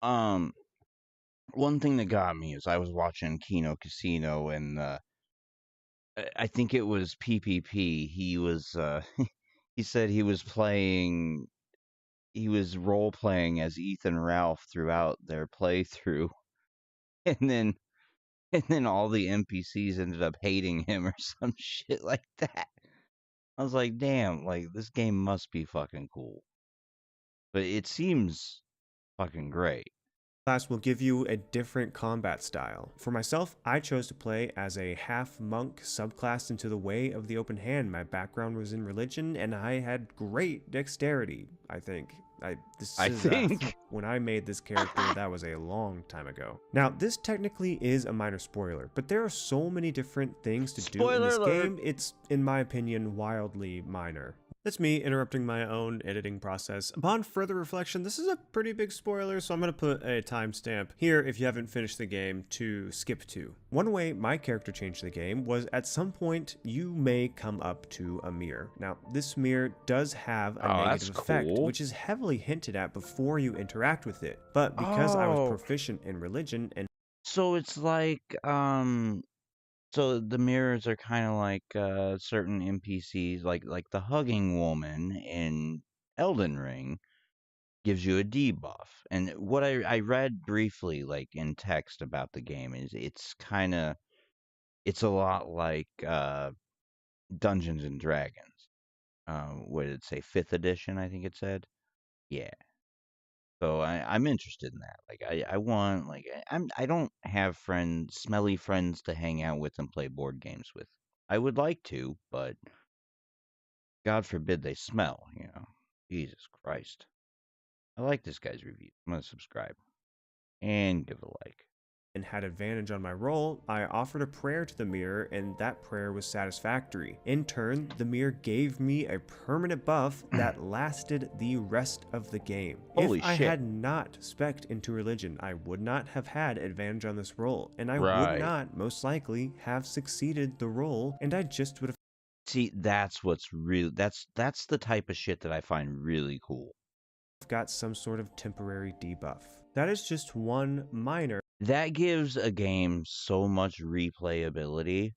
One thing that got me is I was watching Kino Casino, and, I think it was PPP. He was, he said he was role playing as Ethan Ralph throughout their playthrough, and then all the NPCs ended up hating him or some shit like that. I was like, damn, like this game must be fucking cool. But it seems fucking great. Class will give you a different combat style. For myself, I chose to play as a half monk subclass into the Way of the Open Hand. My background was in religion and I had great dexterity, I think. When I made this character, that was a long time ago. Now, this technically is a minor spoiler, but there are so many different things to do in this game, it's, in my opinion, wildly minor. That's me interrupting my own editing process. Upon further reflection, this is a pretty big spoiler, so I'm going to put a timestamp here if you haven't finished the game to skip to. One way my character changed the game was at some point you may come up to a mirror. Now, this mirror does have a negative effect, which is heavily hinted at before you interact with it. But because I was proficient in religion and... So it's like, so the mirrors are kind of like certain NPCs, like the hugging woman in Elden Ring gives you a debuff. And what I read briefly, like in text about the game, is it's a lot like Dungeons and Dragons. What did it say? 5th edition, I think it said. Yeah. So I'm interested in that. Like I want, like I don't have smelly friends to hang out with and play board games with. I would like to, but God forbid they smell, you know. Jesus Christ. I like this guy's review. I'm gonna subscribe and give a like. And had advantage on my roll, I offered a prayer to the mirror and that prayer was satisfactory. In turn, the mirror gave me a permanent buff that lasted the rest of the game. If I had not spec'd into religion, I would not have had advantage on this roll, and I would not, most likely, have succeeded the roll, and I just would have... See, that's what's real. That's the type of shit that I find really cool. Got some sort of temporary debuff. That is just one minor... That gives a game so much replayability.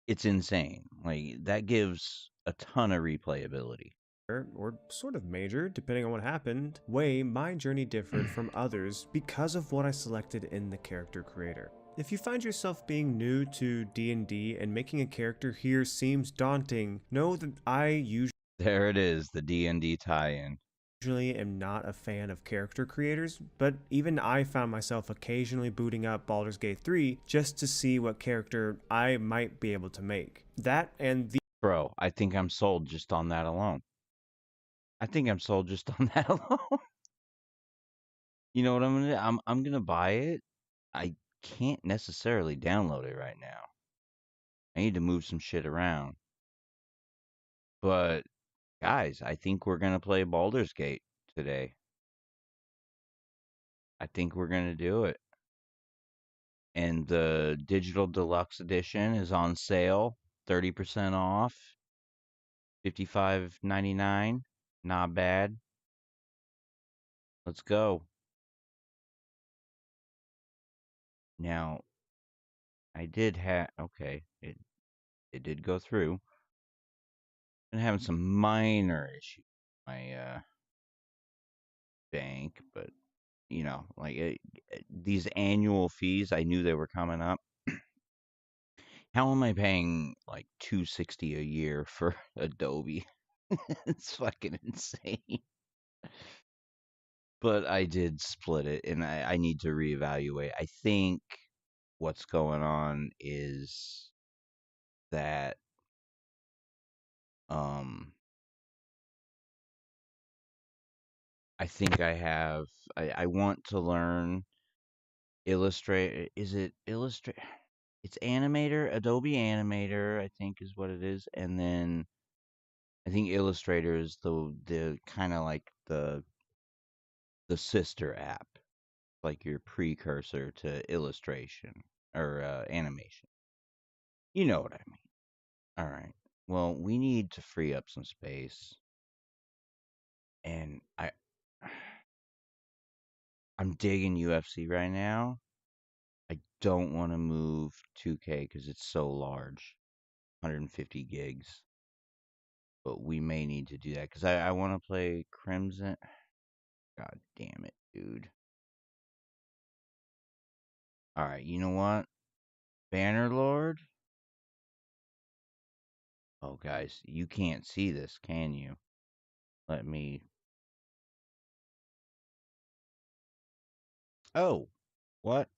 It's insane. Like, that gives a ton of replayability. Or sort of major, depending on what happened, way my journey differed from others because of what I selected in the character creator. If you find yourself being new to D&D and making a character here seems daunting, know that I usually... There it is, the D&D tie-in. Usually am not a fan of character creators, but even I found myself occasionally booting up Baldur's Gate 3 just to see what character I might be able to make. That and the... Bro, I think I'm sold just on that alone. You know what I'm gonna do? I'm gonna buy it. I can't necessarily download it right now. I need to move some shit around. But guys, I think we're gonna play Baldur's Gate today. I think we're gonna do it. And the digital deluxe edition is on sale, 30% off, $55.99. Not bad. Let's go. Now, I did have it did go through. Been having some minor issues with my bank, but you know, like these annual fees, I knew they were coming up. How am I paying like $260 a year for Adobe? It's fucking insane. But I did split it, and I need to reevaluate. I think what's going on is that um I think I want to learn Illustrator. Is it Illustrator? It's Animator, Adobe Animator, I think is what it is, and then I think Illustrator is the kind of like the sister app, like your precursor to illustration or animation. You know what I mean. All right. Well, we need to free up some space, and I'm digging UFC right now. I don't want to move 2K because it's so large, 150 gigs. But we may need to do that because I want to play Crimson. God damn it, dude. All right, you know what? Bannerlord? Oh, guys, you can't see this, can you? Let me. Oh, what?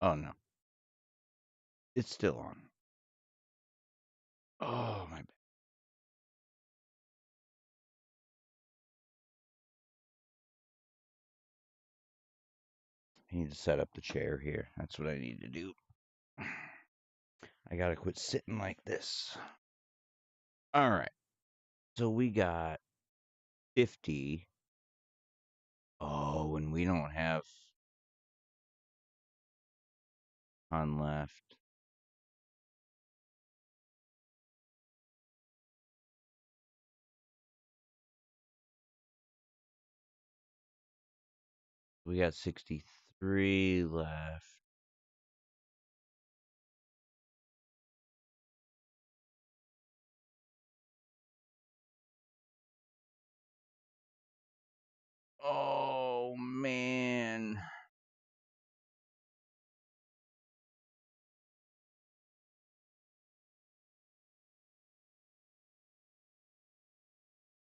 Oh, no. It's still on. Oh, my bad. I need to set up the chair here. That's what I need to do. I gotta quit sitting like this. All right. So we got 50. Oh, and we don't have on left. We got 63 left. Oh, man.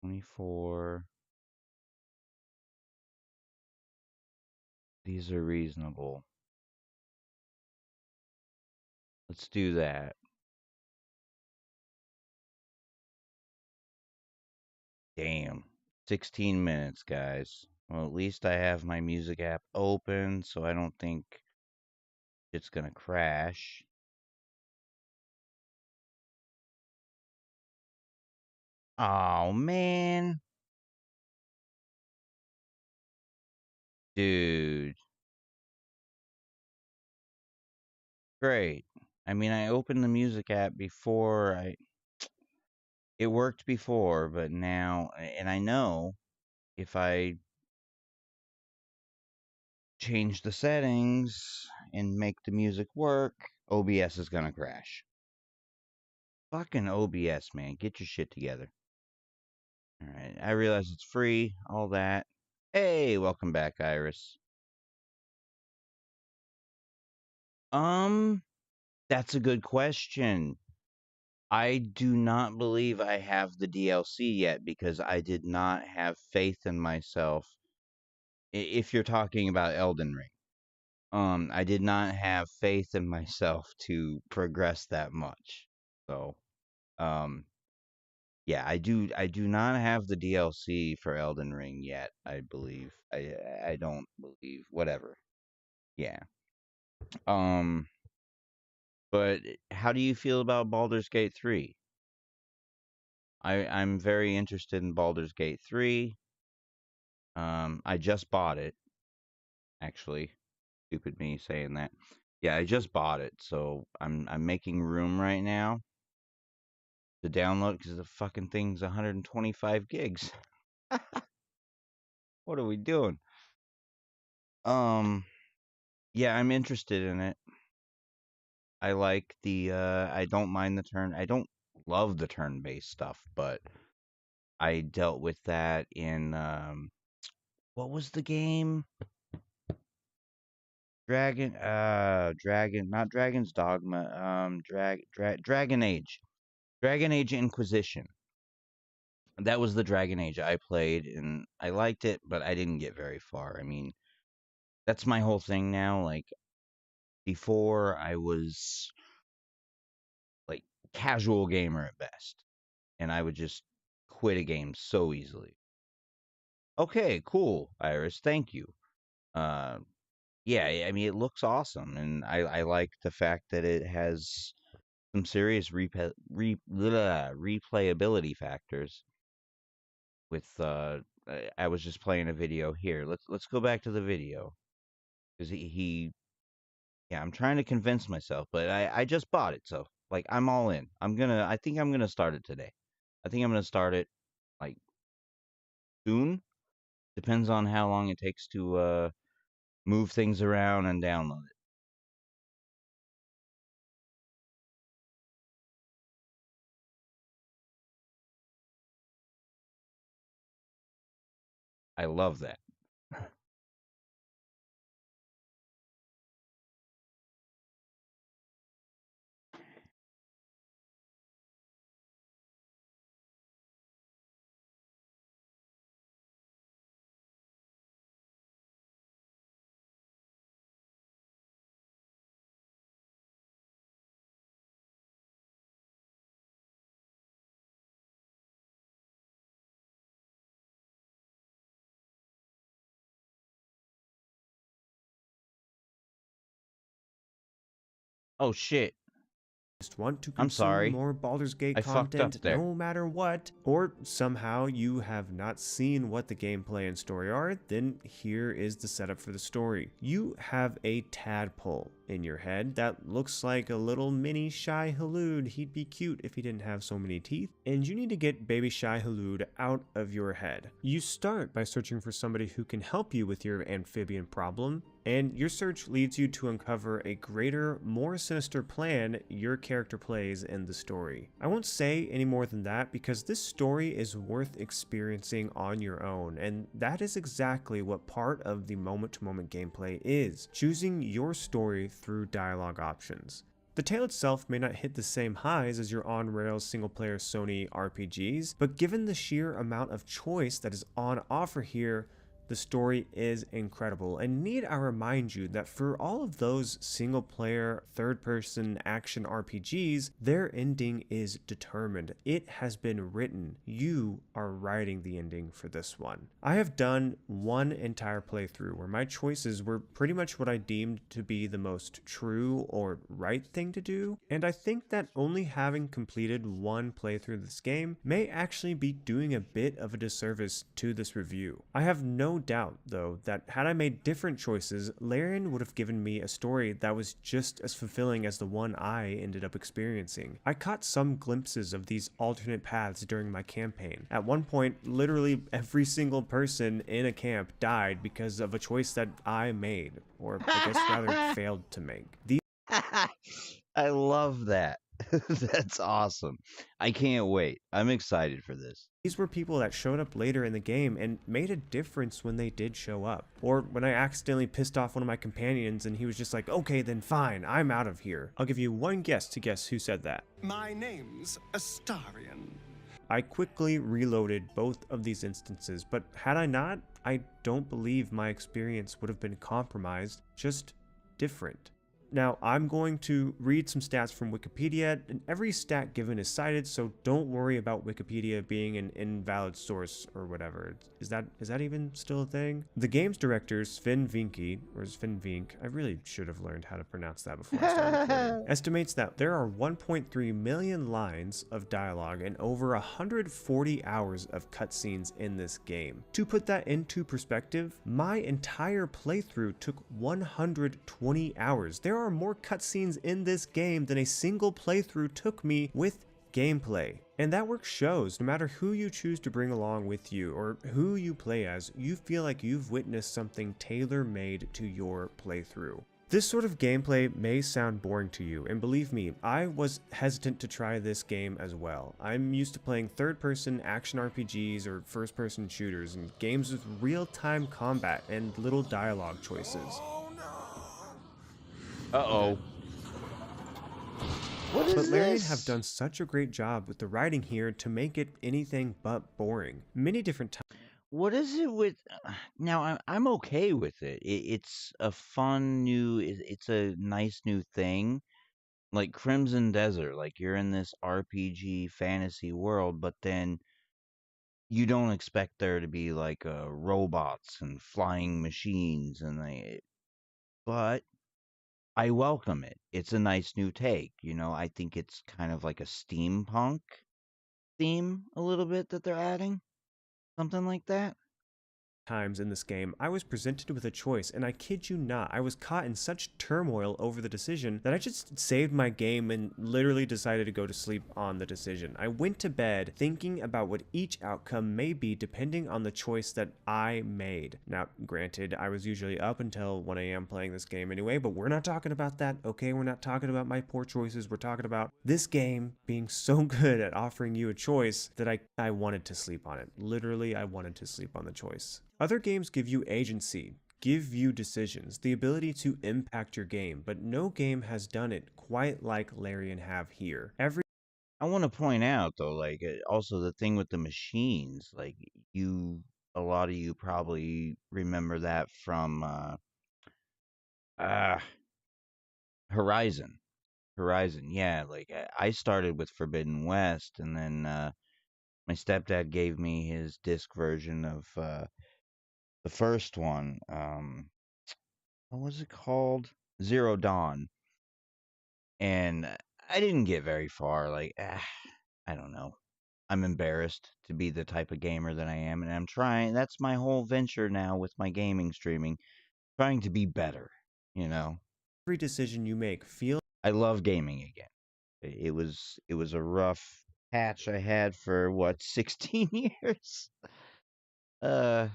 $24. These are reasonable. Let's do that. Damn. 16 minutes, guys. Well, at least I have my music app open, so I don't think it's gonna crash. Oh, man. Dude. Great. I mean, I opened the music app before it worked before, but now, and I know if I change the settings and make the music work, OBS is gonna crash. Fucking OBS, man. Get your shit together. Alright, I realize it's free, all that. Hey, welcome back, Iris. That's a good question. I do not believe I have the DLC yet because I did not have faith in myself. If you're talking about Elden Ring. I did not have faith in myself to progress that much. So, um, yeah, I do not have the DLC for Elden Ring yet, I believe. I don't believe. Whatever. Yeah. Um, but how do you feel about Baldur's Gate 3? I'm very interested in Baldur's Gate 3. I just bought it, actually. Stupid me saying that. Yeah, I just bought it, so I'm making room right now to download because the fucking thing's 125 gigs. What are we doing? Yeah, I'm interested in it. I like I don't mind I don't love the turn-based stuff, but I dealt with that in what was the game? Not Dragon's Dogma, Dragon Age. Dragon Age Inquisition. That was the Dragon Age I played, and I liked it, but I didn't get very far. I mean, that's my whole thing now. Like, before I was like casual gamer at best, and I would just quit a game so easily. Okay, cool, Iris, thank you. Uh, yeah, I mean, it looks awesome, and I like the fact that it has some serious replayability factors. With I was just playing a video here. Let's go back to the video because he yeah, I'm trying to convince myself, but I just bought it, so like I'm all in. I think I'm gonna start it today. I think I'm gonna start it like soon. Depends on how long it takes to move things around and download it. I love that. Oh shit. Want to I'm consume sorry. more Baldur's Gate I fucked up content there. no matter what, or somehow you have not seen what the gameplay and story are, then here is the setup for the story. You have a tadpole in your head that looks like a little mini Shai Hulud. He'd be cute if he didn't have so many teeth, and you need to get baby Shai Hulud out of your head. You start by searching for somebody who can help you with your amphibian problem, and your search leads you to uncover a greater, more sinister plan your character plays in the story. I won't say any more than that because this story is worth experiencing on your own, and that is exactly what part of the moment-to-moment gameplay is, choosing your story through dialogue options. The tale itself may not hit the same highs as your on-rails single-player Sony RPGs, but given the sheer amount of choice that is on offer here, the story is incredible, and need I remind you that for all of those single-player, third-person action RPGs, their ending is determined. It has been written. You are writing the ending for this one. I have done one entire playthrough where my choices were pretty much what I deemed to be the most true or right thing to do, and I think that only having completed one playthrough of this game may actually be doing a bit of a disservice to this review. I have no doubt, though, that had I made different choices, Larian would have given me a story that was just as fulfilling as the one I ended up experiencing. I caught some glimpses of these alternate paths during my campaign. At one point, literally every single person in a camp died because of a choice that I made, or I guess rather failed to make. I love that. That's awesome. I can't wait. I'm excited for this. These were people that showed up later in the game and made a difference when they did show up. Or when I accidentally pissed off one of my companions and he was just like, okay, then fine, I'm out of here. I'll give you one guess to guess who said that. My name's Astarion. I quickly reloaded both of these instances, but had I not, I don't believe my experience would have been compromised, just different. Now, I'm going to read some stats from Wikipedia, and every stat given is cited, so don't worry about Wikipedia being an invalid source or whatever. Is that even still a thing? The game's director, Sven Vinke, or Sven Vink, I really should have learned how to pronounce that before I started recording, estimates that there are 1.3 million lines of dialogue and over 140 hours of cutscenes in this game. To put that into perspective, my entire playthrough took 120 hours. There are more cutscenes in this game than a single playthrough took me with gameplay. And that work shows. No matter who you choose to bring along with you or who you play as, you feel like you've witnessed something tailor-made to your playthrough. This sort of gameplay may sound boring to you, and believe me, I was hesitant to try this game as well. I'm used to playing third-person action RPGs or first-person shooters and games with real-time combat and little dialogue choices. Uh-oh. What is But Larian this? have done such a great job with the writing here to make it anything but boring. Many different times. What is it with? Now I'm okay with it. It's a fun new. It's a nice new thing. Like Crimson Desert, like you're in this RPG fantasy world, but then you don't expect there to be like robots and flying machines and but I welcome it. It's a nice new take. I think it's kind of like a steampunk theme a little bit that they're adding. Something like that. Times in this game, I was presented with a choice, and I kid you not, I was caught in such turmoil over the decision that I just saved my game and literally decided to go to sleep on the decision. I went to bed thinking about what each outcome may be depending on the choice that I made. Now, granted, I was usually up until 1 a.m. playing this game anyway, but we're not talking about that, okay? We're not talking about my poor choices. We're talking about this game being so good at offering you a choice that I wanted to sleep on it. Literally, I wanted to sleep on the choice. Other games give you agency, give you decisions, the ability to impact your game, but no game has done it quite like Larian have here. I want to point out though, like also the thing with the machines, like a lot of you probably remember that from Horizon. Horizon, yeah. Like I started with Forbidden West, and then my stepdad gave me his disc version of the first one. What was it called? Zero Dawn. And I didn't get very far. Like, I don't know. I'm embarrassed to be the type of gamer that I am, and I'm trying. That's my whole venture now with my gaming streaming, trying to be better. Every decision you make feels. I love gaming again. It was a rough patch I had for what 16 years. Uh,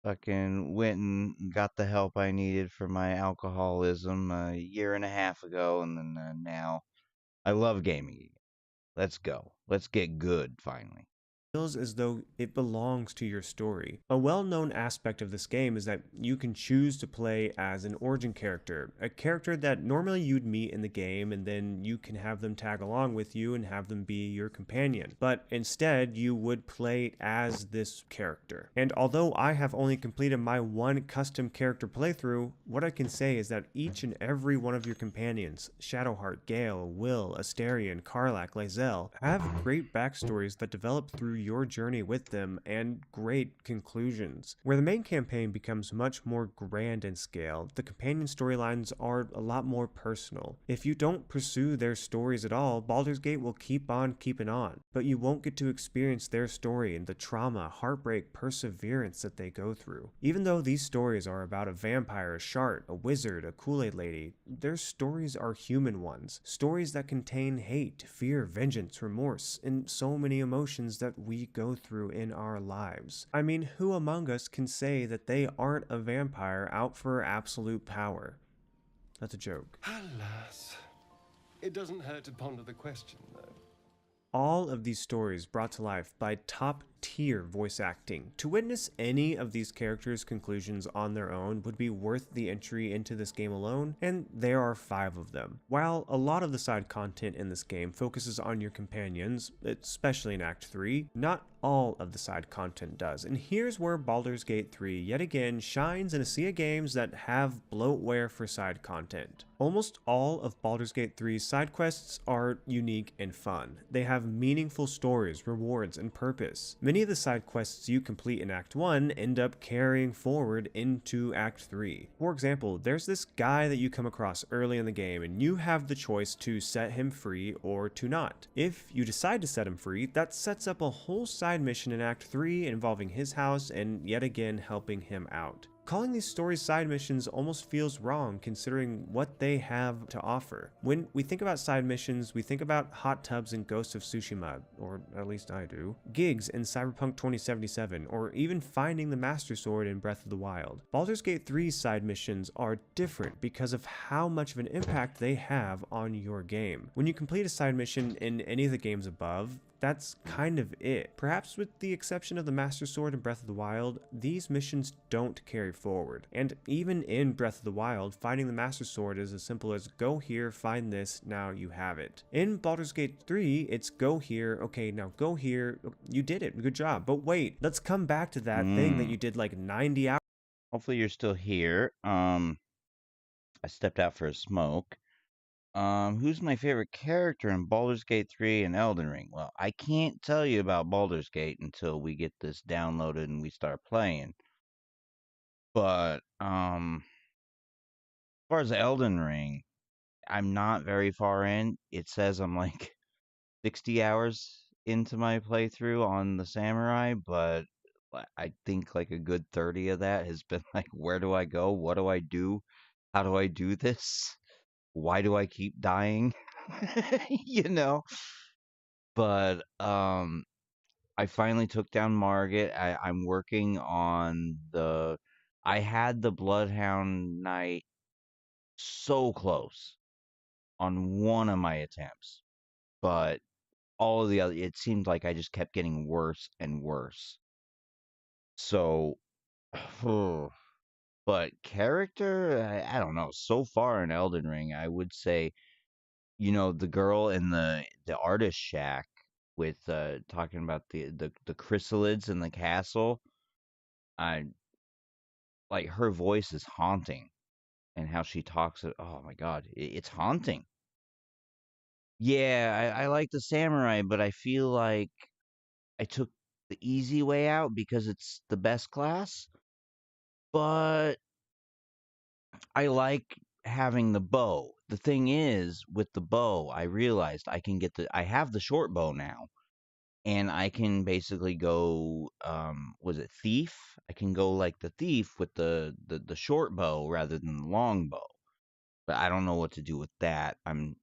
Fucking went and got the help I needed for my alcoholism a year and a half ago, and then now I love gaming again. Let's go. Let's get good finally. Feels as though it belongs to your story. A well-known aspect of this game is that you can choose to play as an origin character, a character that normally you'd meet in the game, and then you can have them tag along with you and have them be your companion. But instead, you would play as this character. And although I have only completed my one custom character playthrough, what I can say is that each and every one of your companions, Shadowheart, Gale, Will, Asterion, Karlach, Lae'zel, have great backstories that develop through your journey with them and great conclusions. Where the main campaign becomes much more grand in scale, the companion storylines are a lot more personal. If you don't pursue their stories at all, Baldur's Gate will keep on keeping on, but you won't get to experience their story and the trauma, heartbreak, perseverance that they go through. Even though these stories are about a vampire, a shard, a wizard, a Kool-Aid lady, their stories are human ones. Stories that contain hate, fear, vengeance, remorse, and so many emotions that we go through in our lives. I mean, who among us can say that they aren't a vampire out for absolute power? That's a joke. Alas, it doesn't hurt to ponder the question, though. All of these stories brought to life by top-tier voice acting. To witness any of these characters' conclusions on their own would be worth the entry into this game alone, and there are 5 of them. While a lot of the side content in this game focuses on your companions, especially in Act 3, not all of the side content does, and here's where Baldur's Gate 3 yet again shines in a sea of games that have bloatware for side content. Almost all of Baldur's Gate 3's side quests are unique and fun. They have meaningful stories, rewards, and purpose. Many of the side quests you complete in Act 1 end up carrying forward into Act 3. For example, there's this guy that you come across early in the game, and you have the choice to set him free or to not. If you decide to set him free, that sets up a whole side mission in Act 3 involving his house and yet again helping him out. Calling these stories side missions almost feels wrong considering what they have to offer. When we think about side missions, we think about hot tubs in Ghost of Tsushima, or at least I do, gigs in Cyberpunk 2077, or even finding the Master Sword in Breath of the Wild. Baldur's Gate 3's side missions are different because of how much of an impact they have on your game. When you complete a side mission in any of the games above, that's kind of it. Perhaps with the exception of the Master Sword in Breath of the Wild, these missions don't carry forward. And even in Breath of the Wild, finding the Master Sword is as simple as go here, find this, now you have it. In Baldur's Gate 3, it's go here, okay, now go here, you did it, good job. But wait, let's come back to that thing that you did like 90 hours. Hopefully you're still here. I stepped out for a smoke. Who's my favorite character in Baldur's Gate 3 and Elden Ring? Well, I can't tell you about Baldur's Gate until we get this downloaded and we start playing. But, as far as Elden Ring, I'm not very far in. It says I'm like 60 hours into my playthrough on the Samurai, but I think like a good 30 of that has been like, where do I go? What do I do? How do I do this? Why do I keep dying? You know? But I finally took down Margit. I'm working on the I had the Bloodhound Knight so close on one of my attempts, but all of the other it seemed like I just kept getting worse and worse. So but character, I don't know. So far in Elden Ring, I would say, the girl in the artist shack with talking about the chrysalids in the castle. I like her voice is haunting, and how she talks. Oh my god, it's haunting. Yeah, I like the samurai, but I feel like I took the easy way out because it's the best class. But I like having the bow. The thing is, with the bow, I realized I have the short bow now, and I can basically go, was it thief? I can go like the thief with the short bow rather than the long bow. But I don't know what to do with that. I'm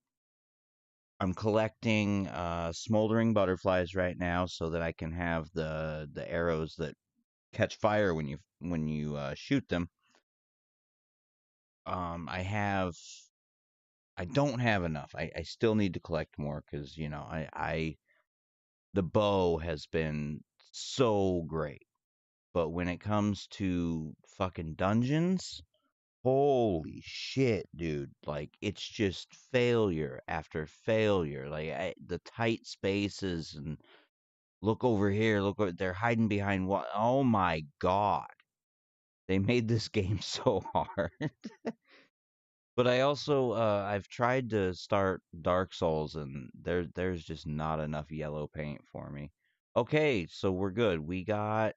collecting smoldering butterflies right now so that I can have the arrows that catch fire when you shoot them. I don't have enough. I still need to collect more because the bow has been so great. But when it comes to fucking dungeons, holy shit, dude. Like, it's just failure after failure. Like, the tight spaces and look over here, they're hiding behind what? Oh my god. They made this game so hard. But I also I've tried to start Dark Souls and there's just not enough yellow paint for me. Okay, so we're good. We got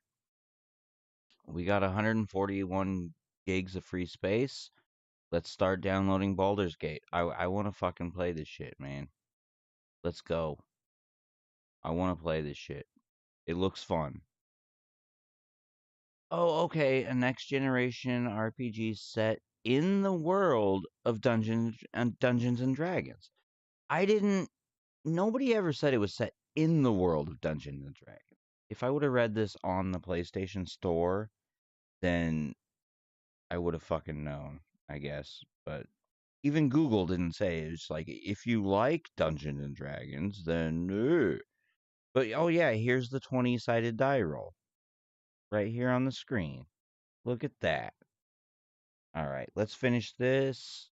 141 gigs of free space. Let's start downloading Baldur's Gate. I want to fucking play this shit, man. Let's go. I want to play this shit. It looks fun. Oh, okay, a next generation RPG set in the world of Dungeons and Dragons. Nobody ever said it was set in the world of Dungeons and Dragons. If I would have read this on the PlayStation Store, then I would have fucking known, I guess. But even Google didn't say it. It's like, if you like Dungeons and Dragons, then no. But oh yeah, here's the 20-sided die roll right here on the screen. Look at that. All right, let's finish this.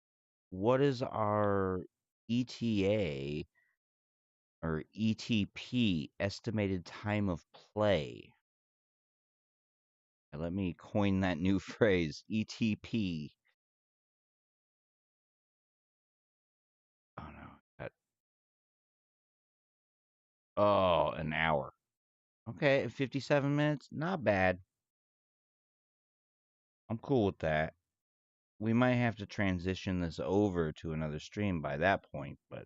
What is our ETA or ETP, estimated time of play? Let me coin that new phrase, ETP. Oh no. Oh, an hour. Okay, 57 minutes. Not bad. I'm cool with that. We might have to transition this over to another stream by that point, but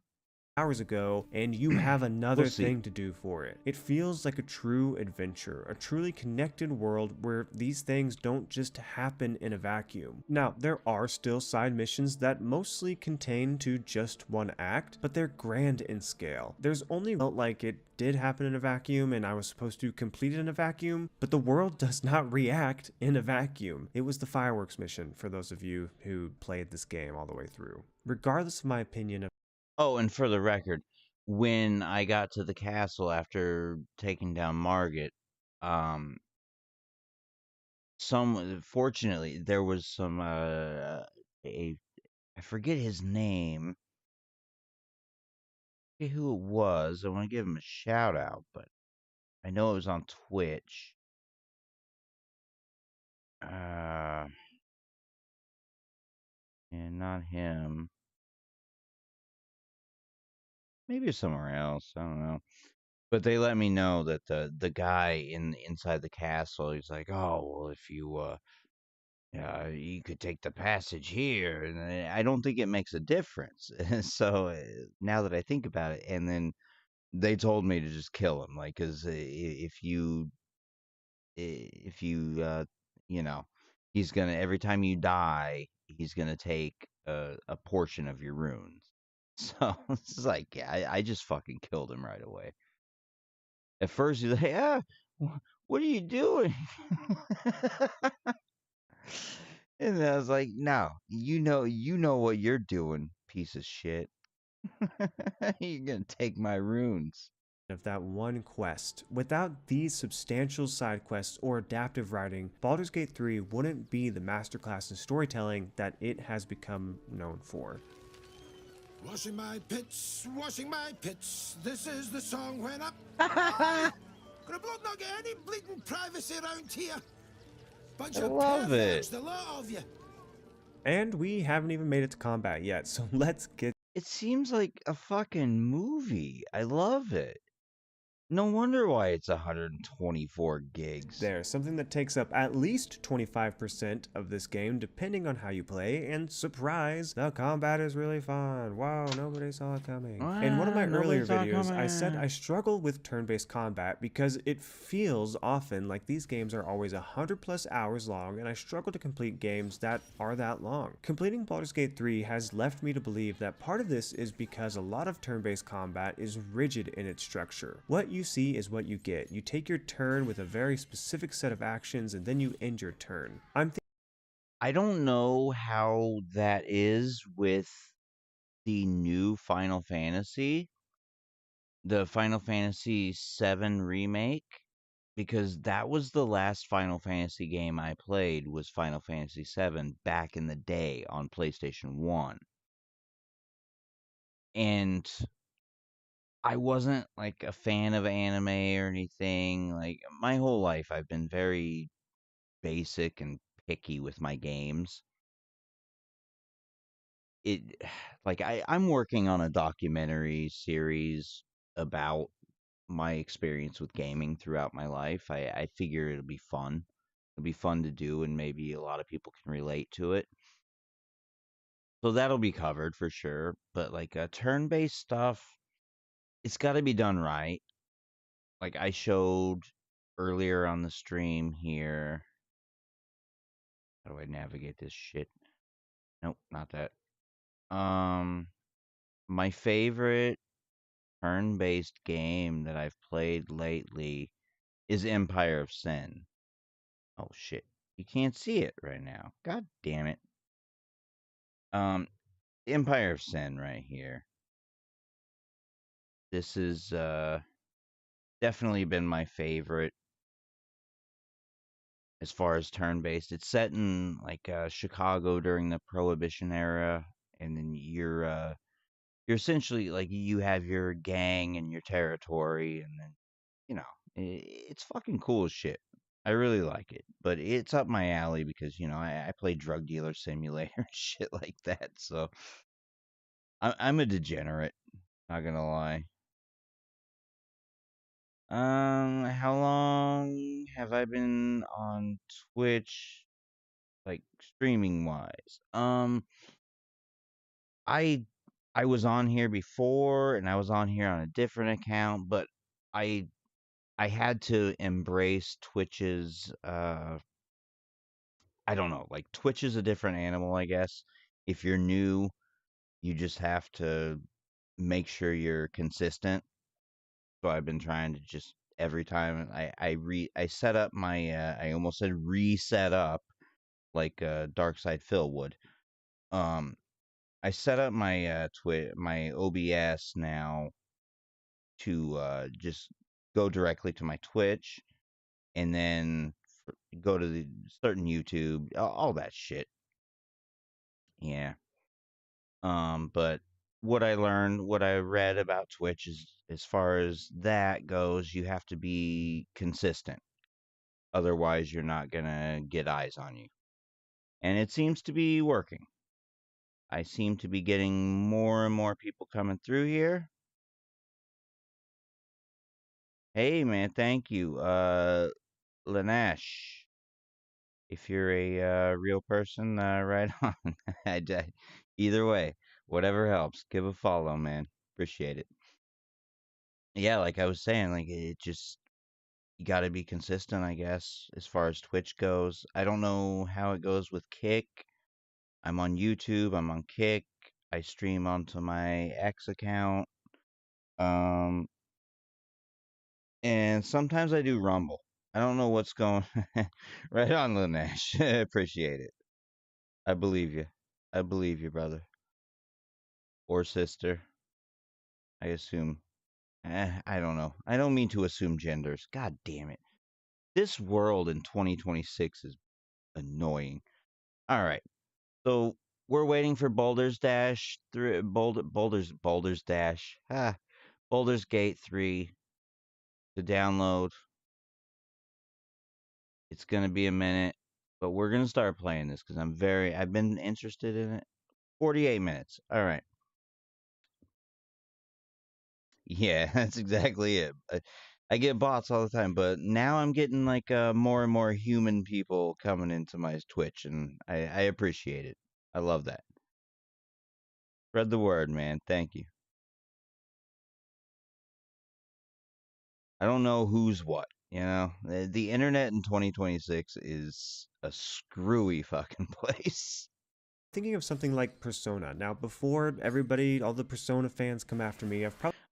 hours ago, and you have another We'll see. thing to do for it. It feels like a true adventure, a truly connected world where these things don't just happen in a vacuum. Now, there are still side missions that mostly contain to just one act, but they're grand in scale. There's only felt like it did happen in a vacuum and I was supposed to complete it in a vacuum, but the world does not react in a vacuum. It was the fireworks mission for those of you who played this game all the way through. Regardless of my opinion of Oh, and for the record, when I got to the castle after taking down Margit, um, fortunately there was some a I forget his name. I forget who it was. I want to give him a shout out, but I know it was on Twitch. And not him. Maybe it's somewhere else. I don't know. But they let me know that the guy inside the castle, he's like, oh well, if you could take the passage here, and I don't think it makes a difference. So now that I think about it, and then they told me to just kill him, like, because if you you know, he's gonna every time you die, he's gonna take a portion of your runes. So it's like, yeah, I just fucking killed him right away. At first, he's like, "Ah, what are you doing?" And I was like, "No, you know what you're doing, piece of shit. You're gonna take my runes." Of that one quest. Without these substantial side quests or adaptive writing, Baldur's Gate 3 wouldn't be the masterclass in storytelling that it has become known for. Washing my pits, this is the song when up. Gonna bloke not get any bleeding privacy around here. Bunch I of love perverts, it. the lot of you. And we haven't even made it to combat yet, so let's get. It seems like a fucking movie. I love it. No wonder why it's 124 gigs. There, something that takes up at least 25% of this game, depending on how you play, and surprise, the combat is really fun. Wow, nobody saw it coming. In one of my earlier videos, I said I struggle with turn-based combat because it feels often like these games are always 100+ hours long, and I struggle to complete games that are that long. Completing Baldur's Gate 3 has left me to believe that part of this is because a lot of turn-based combat is rigid in its structure. What you see is what you get. You take your turn with a very specific set of actions and then you end your turn. I don't know how that is with the new Final Fantasy, the Final Fantasy VII remake, because that was the last Final Fantasy game I played was Final Fantasy VII back in the day on PlayStation 1. And I wasn't like a fan of anime or anything. Like my whole life I've been very basic and picky with my games. It like I'm working on a documentary series about my experience with gaming throughout my life. I figure it'll be fun. It'll be fun to do and maybe a lot of people can relate to it. So that'll be covered for sure. But like turn-based stuff, it's got to be done right. Like I showed earlier on the stream here. How do I navigate this shit? Nope, not that. My favorite turn-based game that I've played lately is Empire of Sin. Oh shit. You can't see it right now. God damn it. Empire of Sin right here. This is definitely been my favorite as far as turn-based. It's set in like Chicago during the Prohibition era, and then you're essentially like you have your gang and your territory, and then you know it's fucking cool as shit. I really like it, but it's up my alley because I play drug dealer simulator and shit like that. So I'm a degenerate, not gonna lie. How long have I been on Twitch, like streaming wise? I I was on here before, and I was on here on a different account, but I I had to embrace Twitch's I don't know, like Twitch is a different animal, I guess. If you're new, you just have to make sure you're consistent. So I've been trying to just every time I set up my I almost said reset up like Dark Side Phil would. Um I set up my my OBS now to just go directly to my Twitch and then go to the certain YouTube, all that shit. Yeah. But what I learned, what I read about Twitch is, as far as that goes, you have to be consistent. Otherwise, you're not gonna get eyes on you. And it seems to be working. I seem to be getting more and more people coming through here. Hey, man, thank you. Lanesh, if you're a real person, right on. Either way, whatever helps. Give a follow, man. Appreciate it. Yeah, like I was saying, like it just, you got to be consistent, I guess, as far as Twitch goes. I don't know how it goes with Kick. I'm on YouTube, I'm on Kick. I stream onto my X account. And sometimes I do Rumble. I don't know what's going right on, Lanesh. Appreciate it. I believe you. I believe you, brother. Or sister. I assume. I don't know. I don't mean to assume genders. God damn it. This world in 2026 is annoying. All right. So we're waiting for Baldur's Dash 3, Baldur's Dash. Baldur's Gate 3 to download. It's going to be a minute, but we're going to start playing this because I've been interested in it. 48 minutes. All right. Yeah, that's exactly it. I get bots all the time, but now I'm getting like more and more human people coming into my Twitch, and I appreciate it. I love that. Spread the word, man. Thank you. I don't know who's what, you know? The internet in 2026 is a screwy fucking place. Thinking of something like Persona. Now, before everybody, all the Persona fans come after me,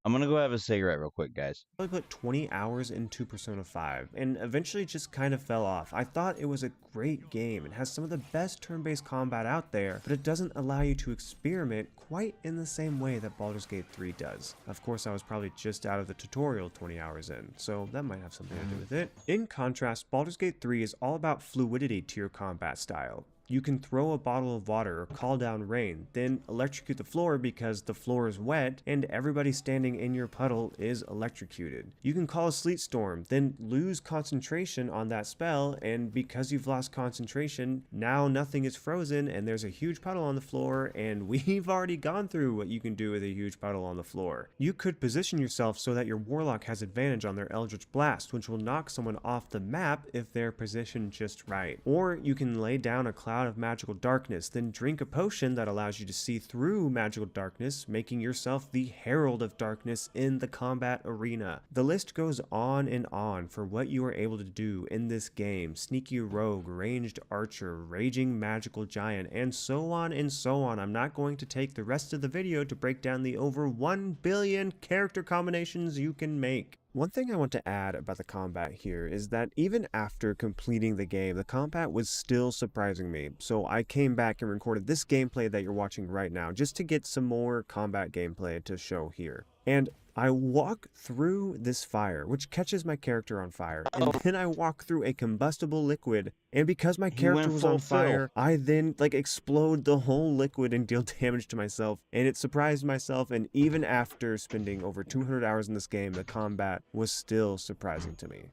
I'm gonna go have a cigarette real quick, guys. Probably put 20 hours into Persona 5 and eventually just kind of fell off. I thought it was a great game. It has some of the best turn-based combat out there, but it doesn't allow you to experiment quite in the same way that Baldur's Gate 3 does. Of course, I was probably just out of the tutorial 20 hours in, so that might have something to do with it. In contrast, Baldur's Gate 3 is all about fluidity to your combat style. You can throw a bottle of water or call down rain, then electrocute the floor because the floor is wet and everybody standing in your puddle is electrocuted. You can call a sleet storm, then lose concentration on that spell, and because you've lost concentration, now nothing is frozen and there's a huge puddle on the floor, and we've already gone through what you can do with a huge puddle on the floor. You could position yourself so that your warlock has advantage on their Eldritch Blast, which will knock someone off the map if they're positioned just right. Or you can lay down a cloud of magical darkness, then drink a potion that allows you to see through magical darkness, making yourself the Herald of Darkness in the combat arena. The list goes on and on for what you are able to do in this game: sneaky rogue, ranged archer, raging magical giant, and so on and so on. I'm not going to take the rest of the video to break down the over 1 billion character combinations you can make. One thing I want to add about the combat here is that even after completing the game, the combat was still surprising me. So I came back and recorded this gameplay that you're watching right now just to get some more combat gameplay to show here. And I walk through this fire, which catches my character on fire, and then I walk through a combustible liquid, and because my character was on fire, I then explode the whole liquid and deal damage to myself, and it surprised myself, and even after spending over 200 hours in this game, the combat was still surprising to me.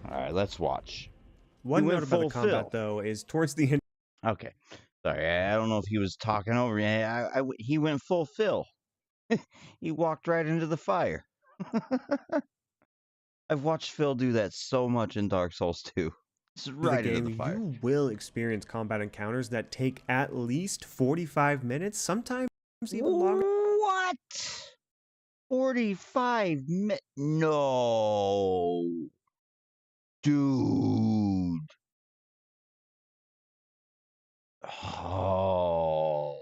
Alright, let's watch. One note about the combat, though, is towards the end... Okay. Sorry, I don't know if he was talking over me. He went full Phil. He walked right into the fire. I've watched Phil do that so much in Dark Souls 2. It's right into the fire. You will experience combat encounters that take at least 45 minutes, sometimes even longer. What? 45 minutes? No. Dude. Oh.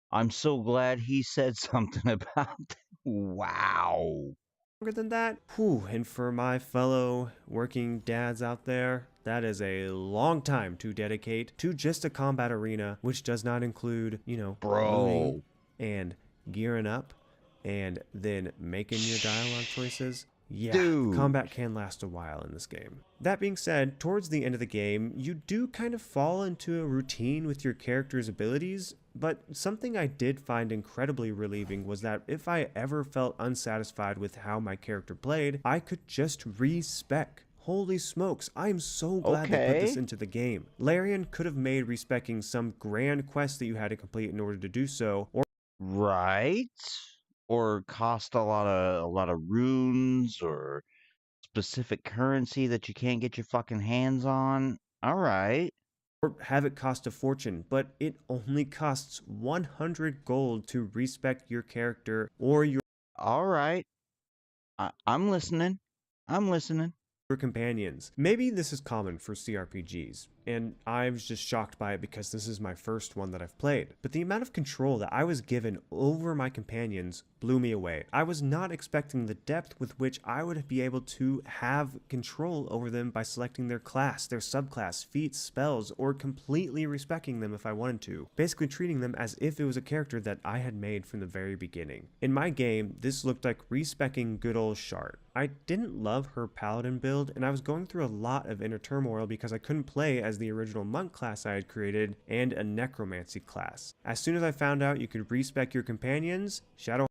I'm so glad he said something about that. Wow. Longer than that? Whew, and for my fellow working dads out there, that is a long time to dedicate to just a combat arena, which does not include, looting and gearing up, and then making your dialogue choices, yeah, Dude. combat can last a while in this game. That being said, towards the end of the game, you do kind of fall into a routine with your character's abilities, but something I did find incredibly relieving was that if I ever felt unsatisfied with how my character played, I could just respec. Holy smokes, I am so glad they put this Okay. into the game. Larian could have made respecking some grand quest that you had to complete in order to do so, or Right? Or cost a lot of runes or specific currency that you can't get your fucking hands on. All right. have it cost a fortune, but it only costs 100 gold to respec your character or your All right. I'm listening. I'm listening. companions. Maybe this is common for CRPGs, and I was just shocked by it because this is my first one that I've played. But the amount of control that I was given over my companions blew me away. I was not expecting the depth with which I would be able to have control over them by selecting their class, their subclass, feats, spells, or completely respecking them if I wanted to. Basically treating them as if it was a character that I had made from the very beginning. In my game, this looked like respecking good old Shart. I didn't love her paladin build, and I was going through a lot of inner turmoil because I couldn't play as the original monk class I had created and a necromancy class. As soon as I found out you could respec your companions, Shadow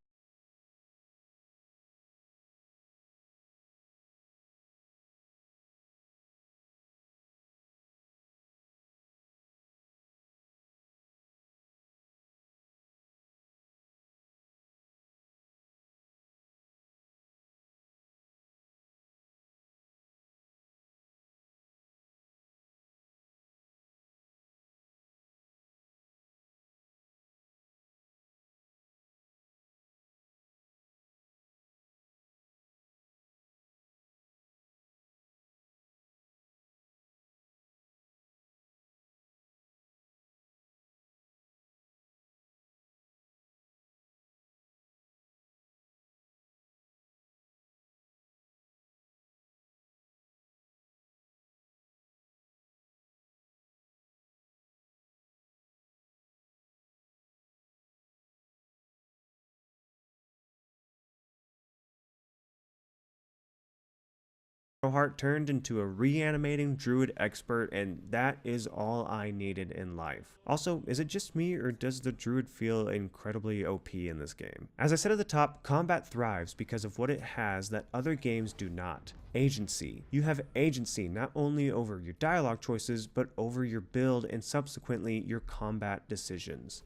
Heart turned into a reanimating druid expert, and that is all I needed in life. Also, is it just me, or does the druid feel incredibly OP in this game? As I said at the top, combat thrives because of what it has that other games do not. Agency. You have agency not only over your dialogue choices, but over your build and subsequently your combat decisions.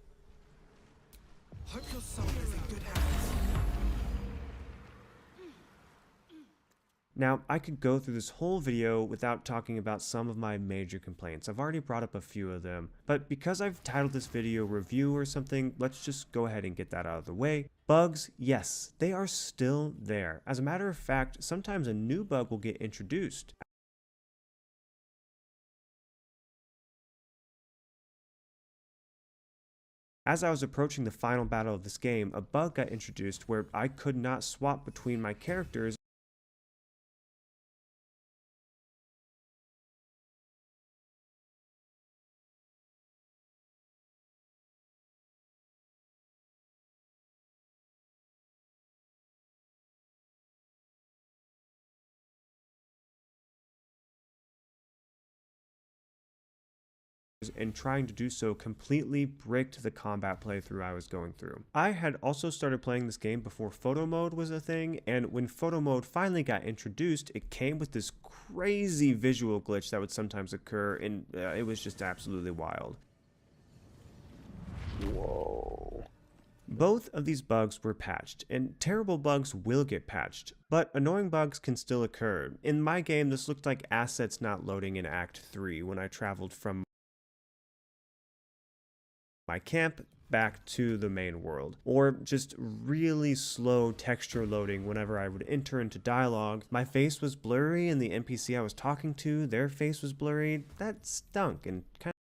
Hope your soul is in good hands. Now, I could go through this whole video without talking about some of my major complaints. I've already brought up a few of them, but because I've titled this video review or something, let's just go ahead and get that out of the way. Bugs, yes, they are still there. As a matter of fact, sometimes a new bug will get introduced. As I was approaching the final battle of this game, a bug got introduced where I could not swap between my characters and trying to do so completely bricked the combat playthrough I was going through. I had also started playing this game before photo mode was a thing, and when photo mode finally got introduced, it came with this crazy visual glitch that would sometimes occur, and it was just absolutely wild. Whoa. Both of these bugs were patched, and terrible bugs will get patched, but annoying bugs can still occur. In my game, this looked like assets not loading in Act 3 when I traveled from my camp back to the main world, or just really slow texture loading whenever I would enter into dialogue. My face was blurry and the NPC I was talking to, their face was blurry. That stunk and kind of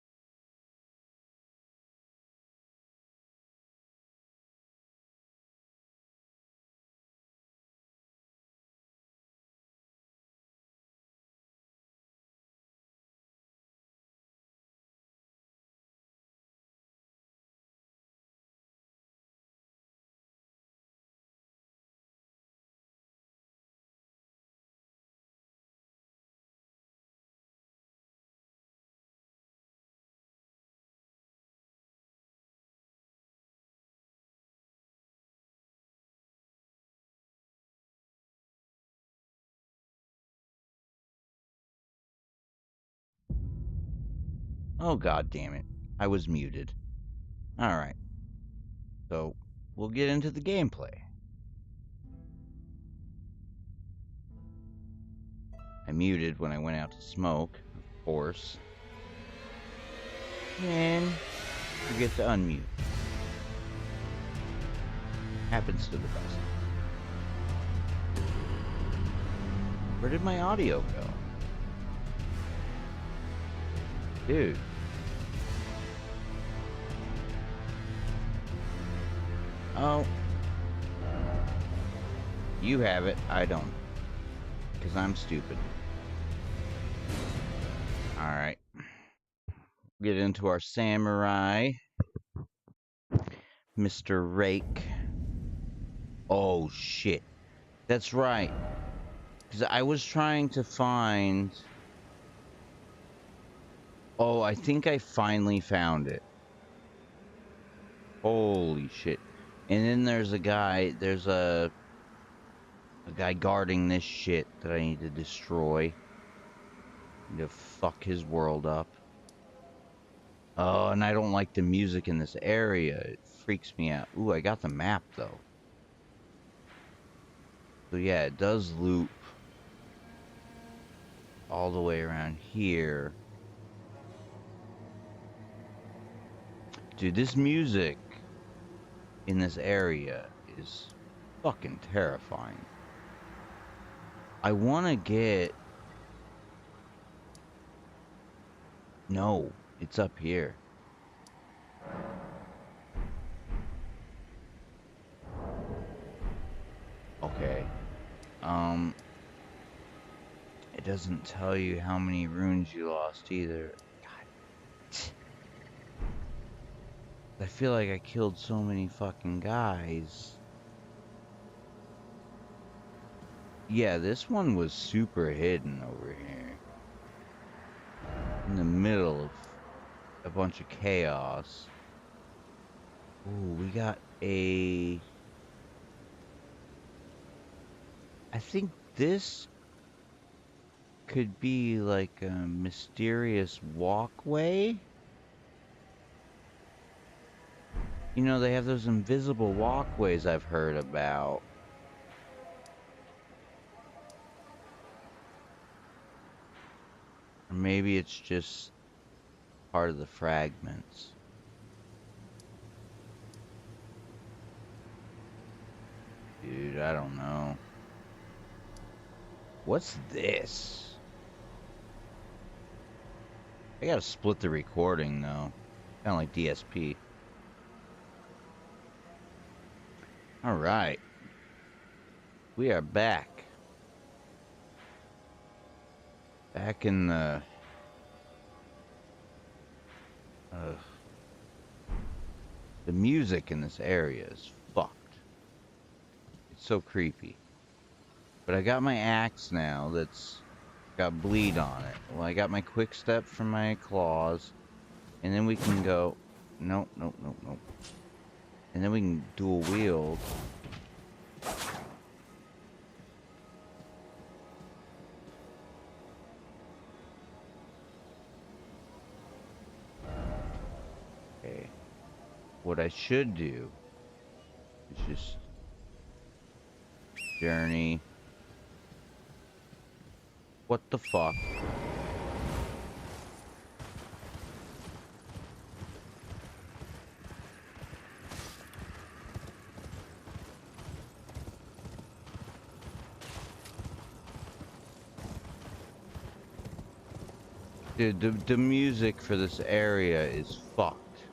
Oh, god damn it. I was muted. Alright. So, we'll get into the gameplay. I muted when I went out to smoke, of course. And forget to unmute. Happens to the best. Where did my audio go? Dude. Oh. You have it, I don't. Because I'm stupid. Alright. Get into our samurai. Mr. Rake. Oh, shit. That's right. Because I was trying to find... Oh, I think I finally found it. Holy shit. And then there's a guy, a guy guarding this shit that I need to destroy. I need to fuck his world up. Oh, and I don't like the music in this area. It freaks me out. Ooh, I got the map, though. So yeah, it does loop all the way around here. Dude, this music in this area is fucking terrifying. I want to get... No, it's up here. Okay. It doesn't tell you how many runes you lost either. God. I feel like I killed so many fucking guys. Yeah, this one was super hidden over here. In the middle of a bunch of chaos. Ooh, we got a... I think this could be like a mysterious walkway. You know, they have those invisible walkways I've heard about. Or maybe it's just part of the fragments. Dude, I don't know. What's this? I gotta split the recording though. Kinda like DSP. Alright. We are back. Back in the... The music in this area is fucked. It's so creepy. But I got my axe now that's got bleed on it. Well, I got my quick step from my claws. And then we can go... Nope, nope, nope, nope. And then we can dual wield. Okay. What I should do is just journey. What the fuck? Dude, the music for this area is fucked.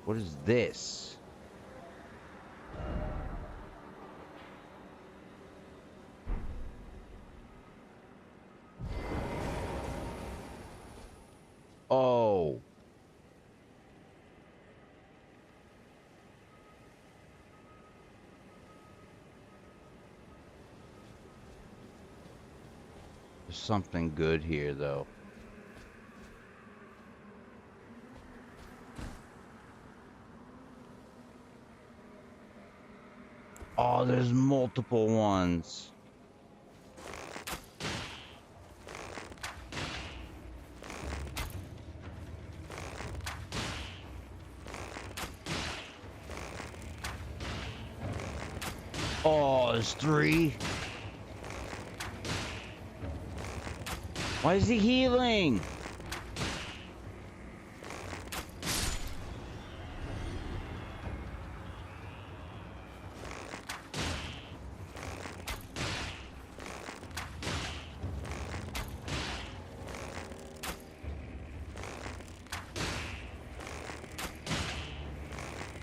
What is this? Oh. There's something good here, though. Oh, there's multiple ones. Oh, there's 3. Why is he healing?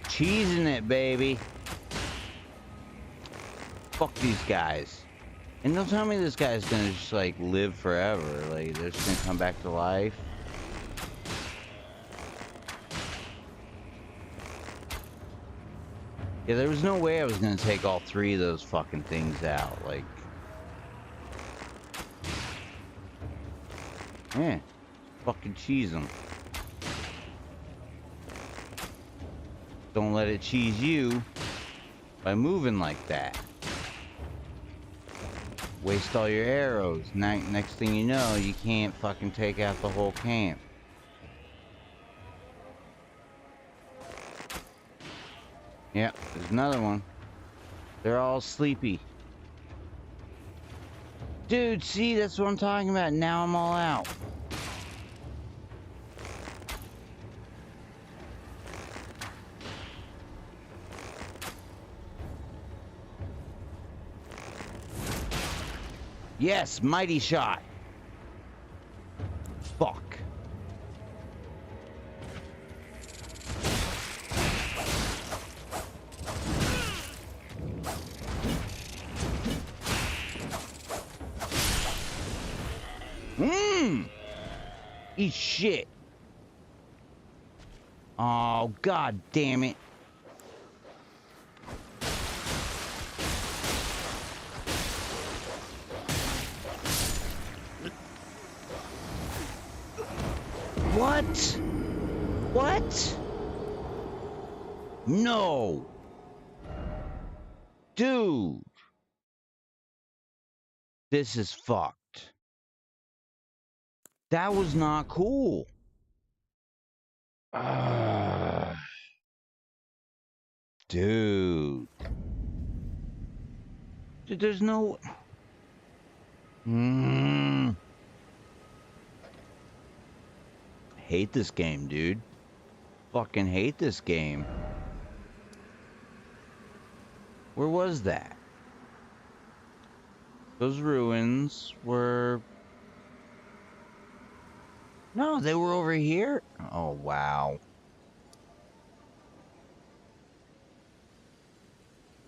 Cheesing it, baby. Fuck these guys. And don't tell me this guy's gonna just like live forever. Like they're just gonna come back to life. Yeah, there was no way I was gonna take all 3 of those fucking things out. Like, yeah, fucking cheese them. Don't let it cheese you by moving like that. Waste all your arrows. Next thing you know, you can't fucking take out the whole camp. Yep, there's another one. They're all sleepy. Dude, see, that's what I'm talking about. Now I'm all out. Yes, mighty shot. Fuck. Eat shit. Oh, god damn it. What? What? No. Dude. This is fucked. That was not cool. Dude. Dude, there's no... Hate this game, dude. Fucking hate this game. Where was that? Those ruins were... No, they were over here. Oh, wow.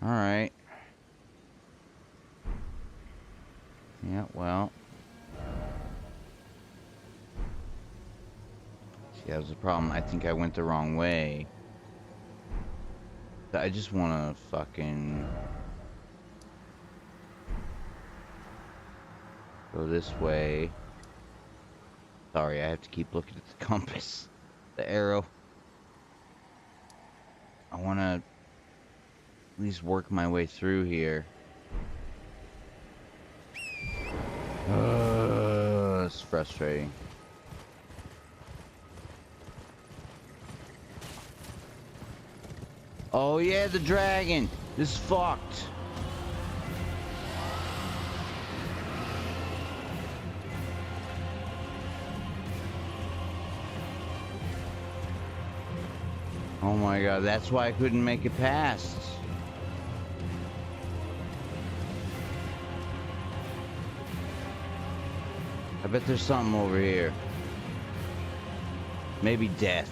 Alright. Yeah, well. See, that was the problem. I think I went the wrong way. I just want to fucking... go this way. Sorry, I have to keep looking at the compass. The arrow. I want to at least work my way through here. It's frustrating. Oh yeah, the dragon! This is fucked. Oh my god, that's why I couldn't make it past. I bet there's something over here. Maybe death.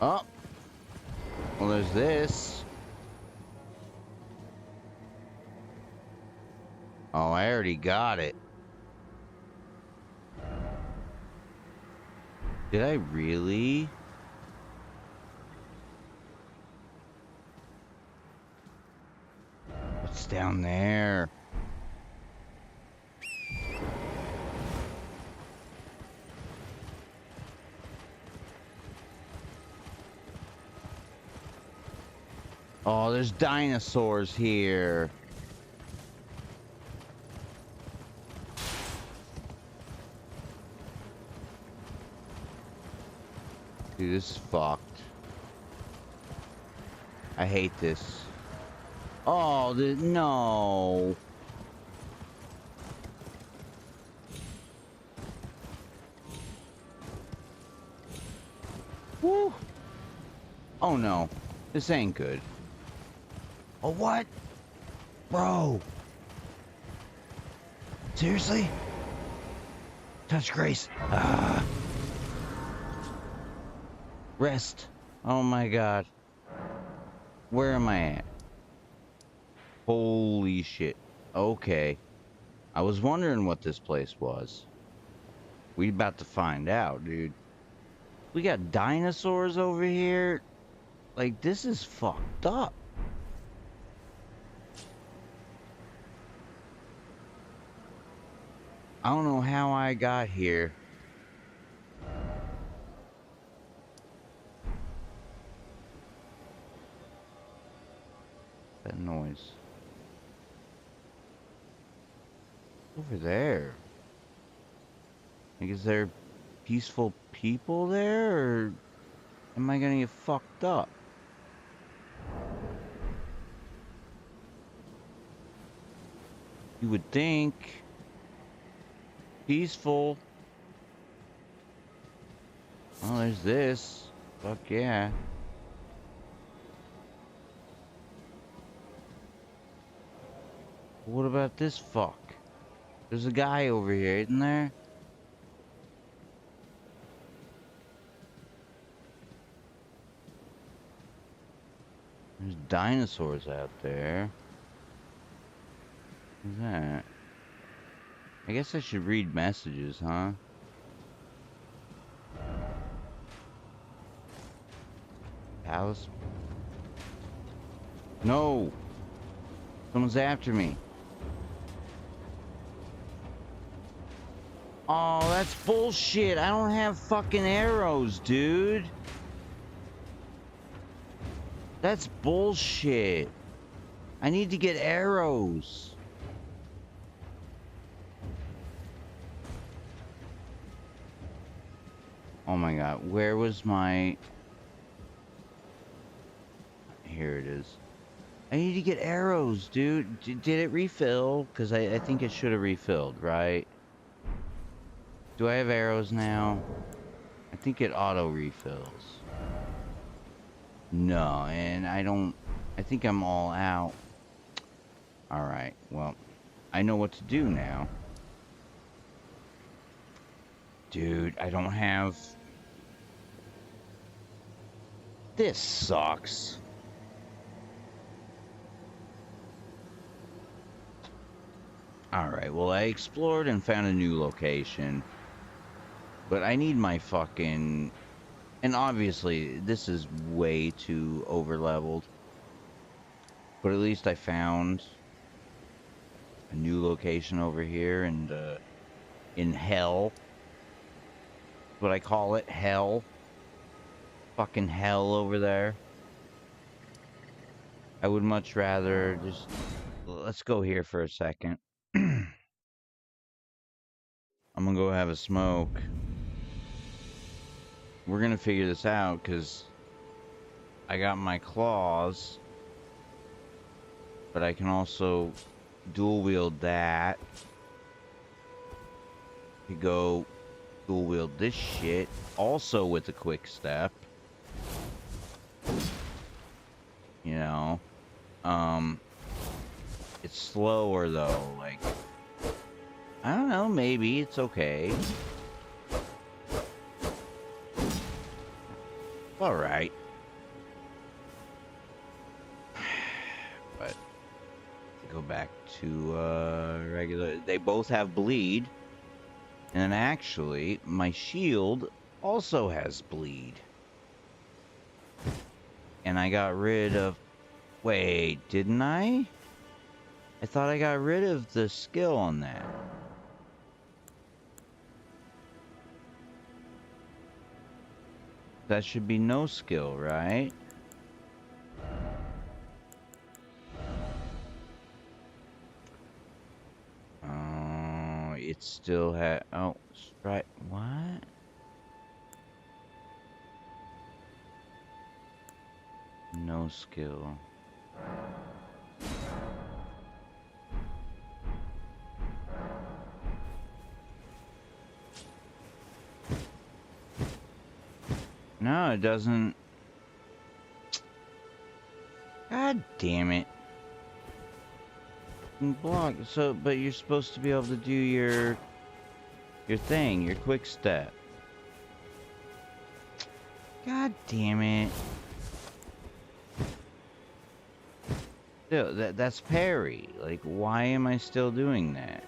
Oh. Well, there's this. Oh, I already got it. Did I really? What's down there? Oh, there's dinosaurs here. Dude, this is fucked. I hate this. Oh, no. Woo. Oh, no. This ain't good. Oh, what? Bro. Seriously? Touch Grace. Ah. Rest. Oh, my God. Where am I at? Holy shit. Okay. I was wondering what this place was. We about to find out, dude. We got dinosaurs over here. Like, this is fucked up. I don't know how I got here. That noise. Over there. Like, is there peaceful people there, or am I gonna get fucked up? You would think. Peaceful. Oh, there's this. Fuck yeah. What about this fuck? There's a guy over here, isn't there? There's dinosaurs out there. What's that? I guess I should read messages, huh? Palace? No! Someone's after me. Oh, that's bullshit. I don't have fucking arrows, dude. That's bullshit. I need to get arrows. Oh my god, where was my... Here it is. I need to get arrows, dude. Did it refill? Because I think it should have refilled, right? Do I have arrows now? I think it auto refills. No, and I don't... I think I'm all out. Alright, well, I know what to do now. Dude, I don't have... This sucks. Alright, well, I explored and found a new location. But I need my fucking... And obviously, this is way too over-leveled. But at least I found a new location over here, and in hell. What I call it, hell. Fucking hell over there. I would much rather just... Let's go here for a second. I'm gonna go have a smoke. We're gonna figure this out, because I got my claws. But I can also dual wield that. You go dual wield this shit, also with a quick step. You know, it's slower though. Like, I don't know. Maybe it's okay. All right. But go back to regular. They both have bleed. And actually, my shield also has bleed. And I got rid of... Wait, didn't I? I thought I got rid of the skill on that. That should be no skill, right? Oh, it still had... Oh, strike... What? No skill. No, it doesn't. God damn it. Block. So, but you're supposed to be able to do your thing, your quick step. God damn it. Still, that's parry. Like, why am I still doing that?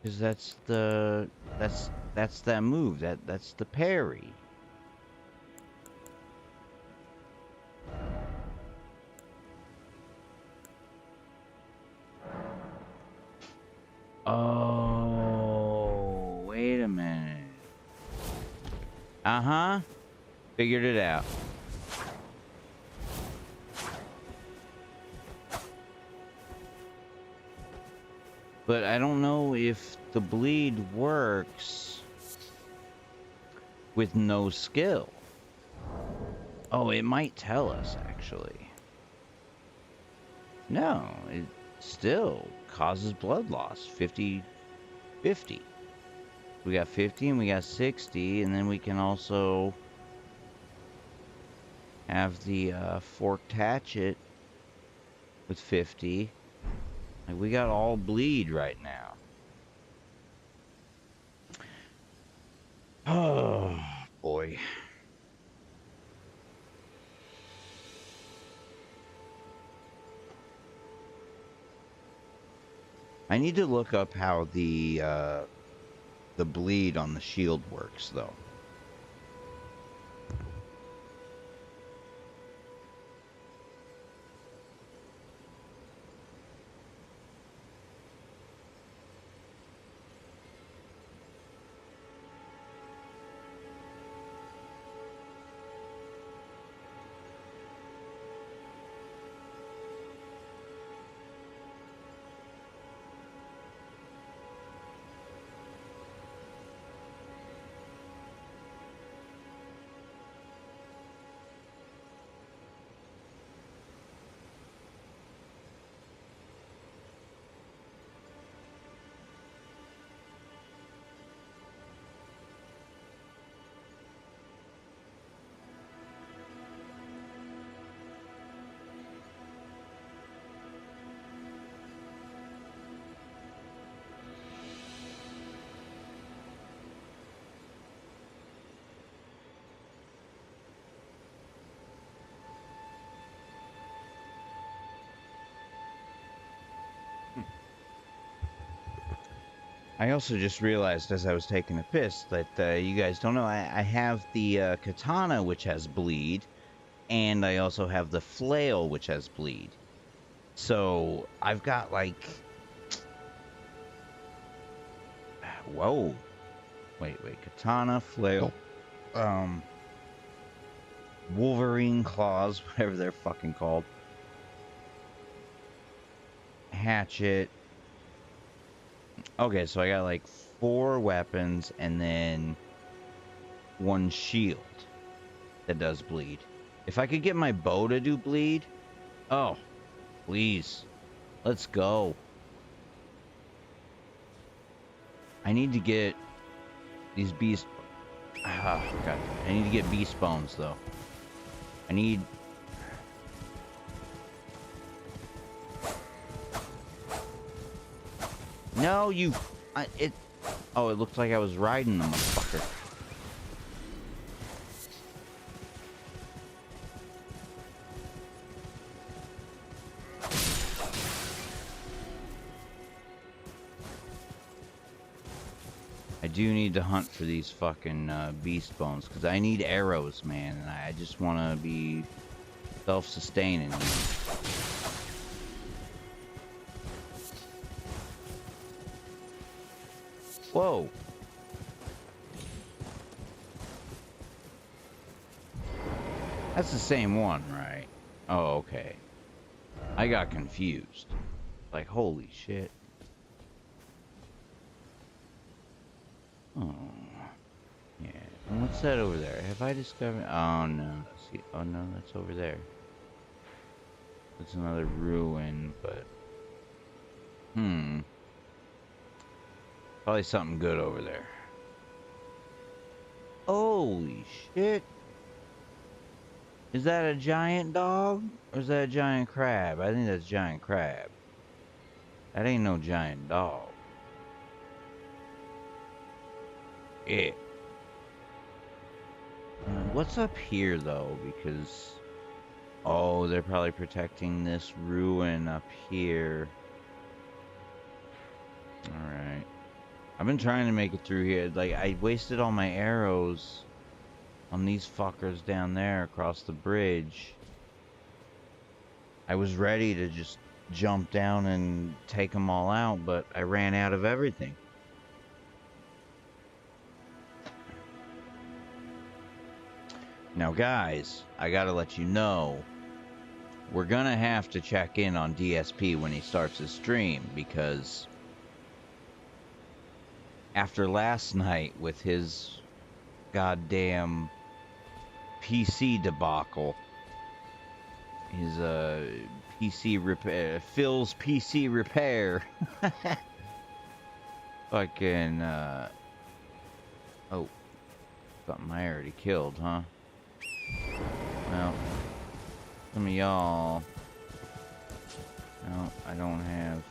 Because that's that move. That's the parry. Oh, wait a minute. Uh-huh. Figured it out. But I don't know if the bleed works with no skill. Oh, it might tell us, actually. No, it still causes blood loss. 50-50. We got 50 and we got 60, and then we can also have the forked hatchet with 50. Like, we got all bleed right now. Oh, boy. I need to look up how the bleed on the shield works, though. I also just realized as I was taking a piss that you guys don't know, I have the katana, which has bleed, and I also have the flail, which has bleed. So I've got like... Whoa. Wait, katana, flail, Wolverine claws, whatever they're fucking called. Hatchet. Okay, so I got like 4 weapons and then 1 shield that does bleed. If I could get my bow to do bleed, oh, please, let's go. I need to get these beast. Oh god, I need to get beast bones though. I need. No, you. It. Oh, it looked like I was riding the motherfucker. I do need to hunt for these fucking beast bones because I need arrows, man, and I just want to be self-sustaining. Whoa. That's the same one, right? Oh, okay. I got confused. Like, holy shit. Oh. Yeah. And what's that over there? Have I discovered? Oh no. See? Oh no, that's over there. It's another ruin, but probably something good over there. Holy shit! Is that a giant dog or is that a giant crab? I think that's a giant crab. That ain't no giant dog. Yeah. What's up here though? Because oh, they're probably protecting this ruin up here. Alright. I've been trying to make it through here. Like, I wasted all my arrows on these fuckers down there across the bridge. I was ready to just jump down and take them all out, but I ran out of everything. Now, guys, I gotta let you know, we're gonna have to check in on DSP when he starts his stream, because after last night with his goddamn PC debacle, his PC repair, Phil's PC repair, fucking oh, something I already killed, huh? Well, some of y'all, no, I don't have.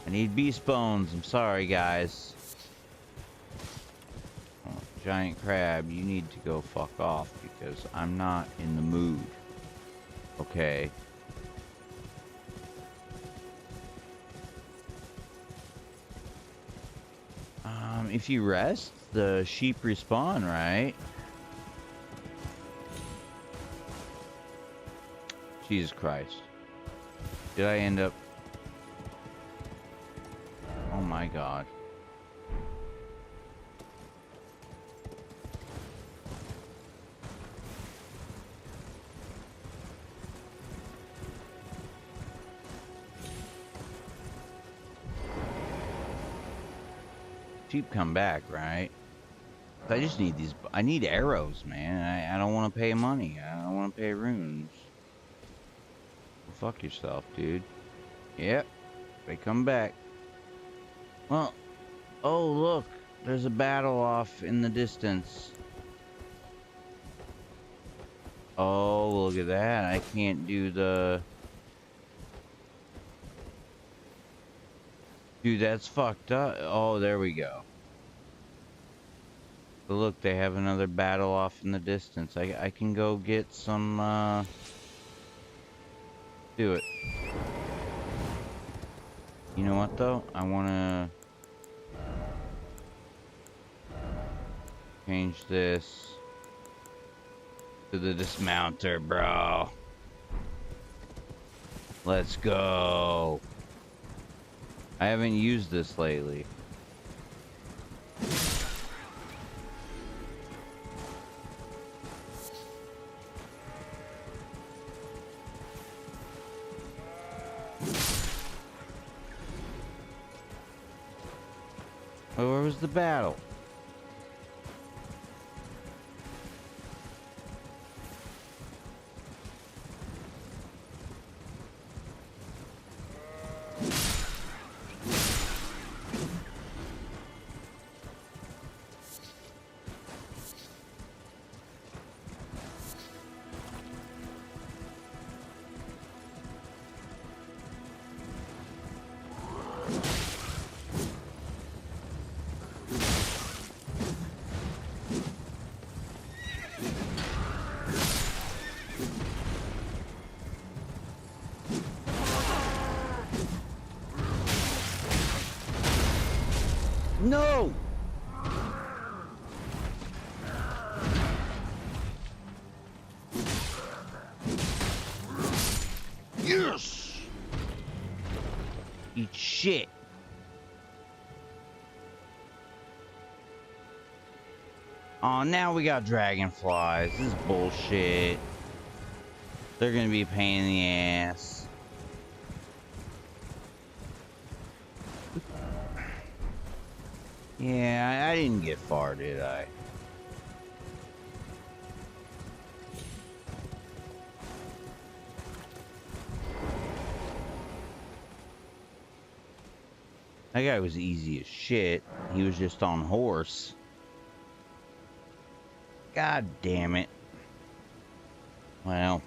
I need beast bones. I'm sorry, guys. Oh, giant crab, you need to go fuck off because I'm not in the mood. Okay. If you rest, the sheep respawn, right? Jesus Christ. Did I end up... Oh my god. Sheep come back, right? I just need these... I need arrows, man. I don't want to pay money. I don't want to pay runes. Well, fuck yourself, dude. Yep. They come back. Well, oh look, there's a battle off in the distance. Oh, look at that. I can't do the... Dude, that's fucked up. Oh, there we go. But look, they have another battle off in the distance. I can go get some, do it. You know what, though? I want to... change this to the dismounter, bro. Let's go. I haven't used this lately. Oh, where was the battle? No! Yes! Eat shit. Oh, now we got dragonflies. This is bullshit. They're gonna be a pain in the ass. Yeah, I didn't get far, did I? That guy was easy as shit. He was just on horse. God damn it. Well.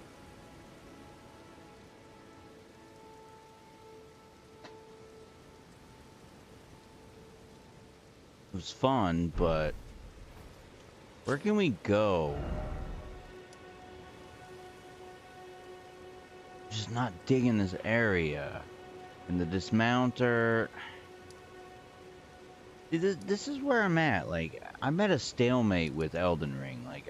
It was fun, but where can we go? Just not digging this area. And the dismounter. This is where I'm at. Like, I'm at a stalemate with Elden Ring. Like,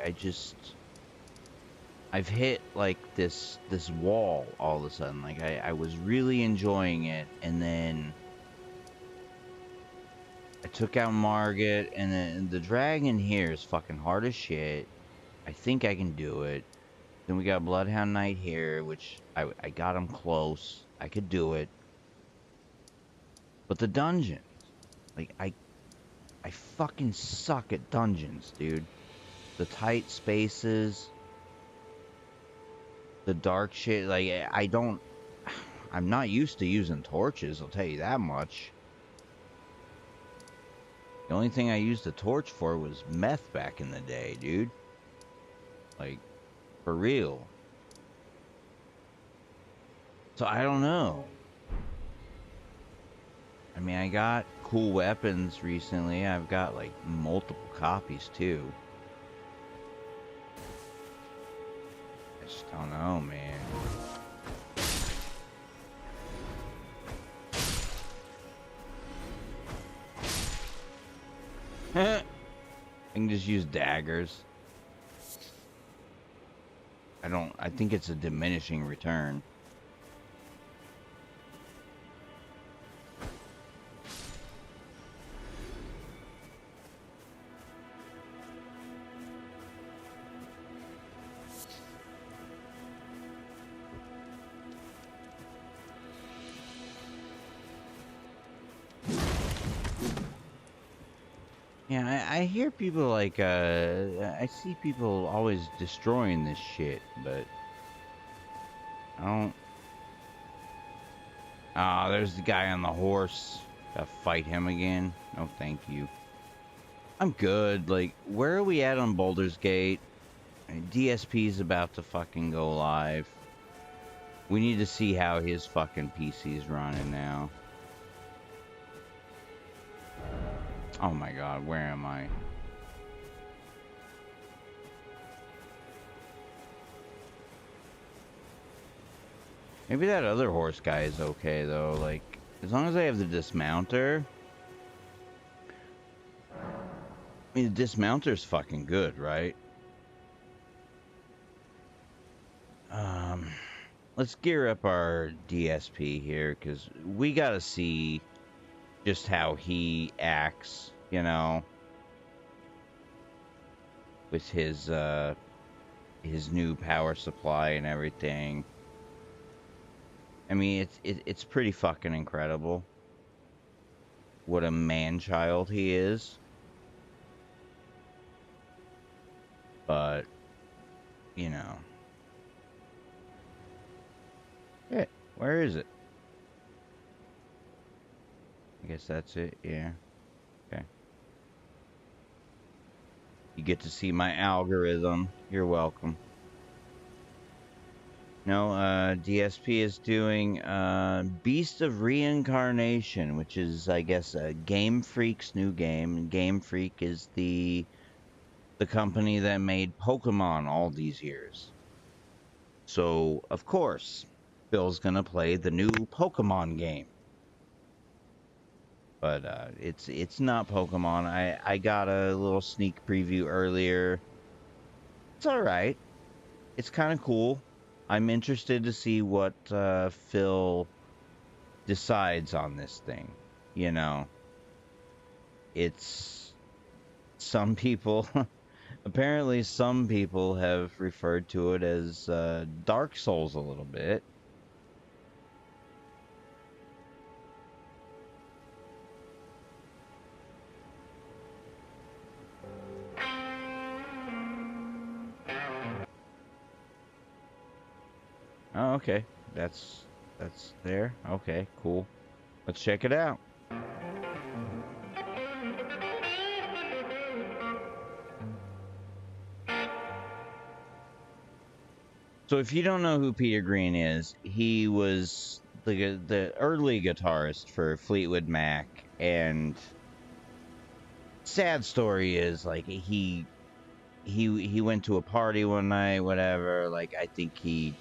I've hit like this wall all of a sudden. Like, I was really enjoying it, and then I took out Margit, and then the dragon here is fucking hard as shit. I think I can do it. Then we got Bloodhound Knight here, which I got him close. I could do it. But the dungeons, like, I fucking suck at dungeons, dude. The tight spaces, the dark shit, like, I'm not used to using torches, I'll tell you that much. The only thing I used the torch for was meth back in the day, dude. Like, for real. So I don't know. I mean, I got cool weapons recently. I've got like multiple copies too. I just don't know, man. I can just use daggers. I think it's a diminishing return. Yeah, I hear people like, I see people always destroying this shit, but I don't. Ah, there's the guy on the horse. Gotta fight him again. No, thank you. I'm good. Like, where are we at on Baldur's Gate? DSP's about to fucking go live. We need to see how his fucking PC's running now. Oh my god, where am I? Maybe that other horse guy is okay though, like, as long as I have the dismounter. I mean, the dismounter's fucking good, right? Let's gear up our DSP here, because we gotta see just how he acts, you know, with his new power supply and everything. I mean, it's pretty fucking incredible what a man-child he is. But, you know. Yeah, where is it? I guess that's it, yeah. Okay. You get to see my algorithm. You're welcome. No, DSP is doing Beast of Reincarnation, which is, I guess, Game Freak's new game. Game Freak is the company that made Pokemon all these years. So, of course, Bill's gonna play the new Pokemon game. But it's not Pokemon. I got a little sneak preview earlier. It's alright. It's kind of cool. I'm interested to see what Phil decides on this thing. You know, it's some people Apparently, some people have referred to it as Dark Souls a little bit. Oh, okay. That's there. Okay, cool. Let's check it out. So if you don't know who Peter Green is, he was the early guitarist for Fleetwood Mac, and sad story is like he went to a party one night, whatever. Like I think he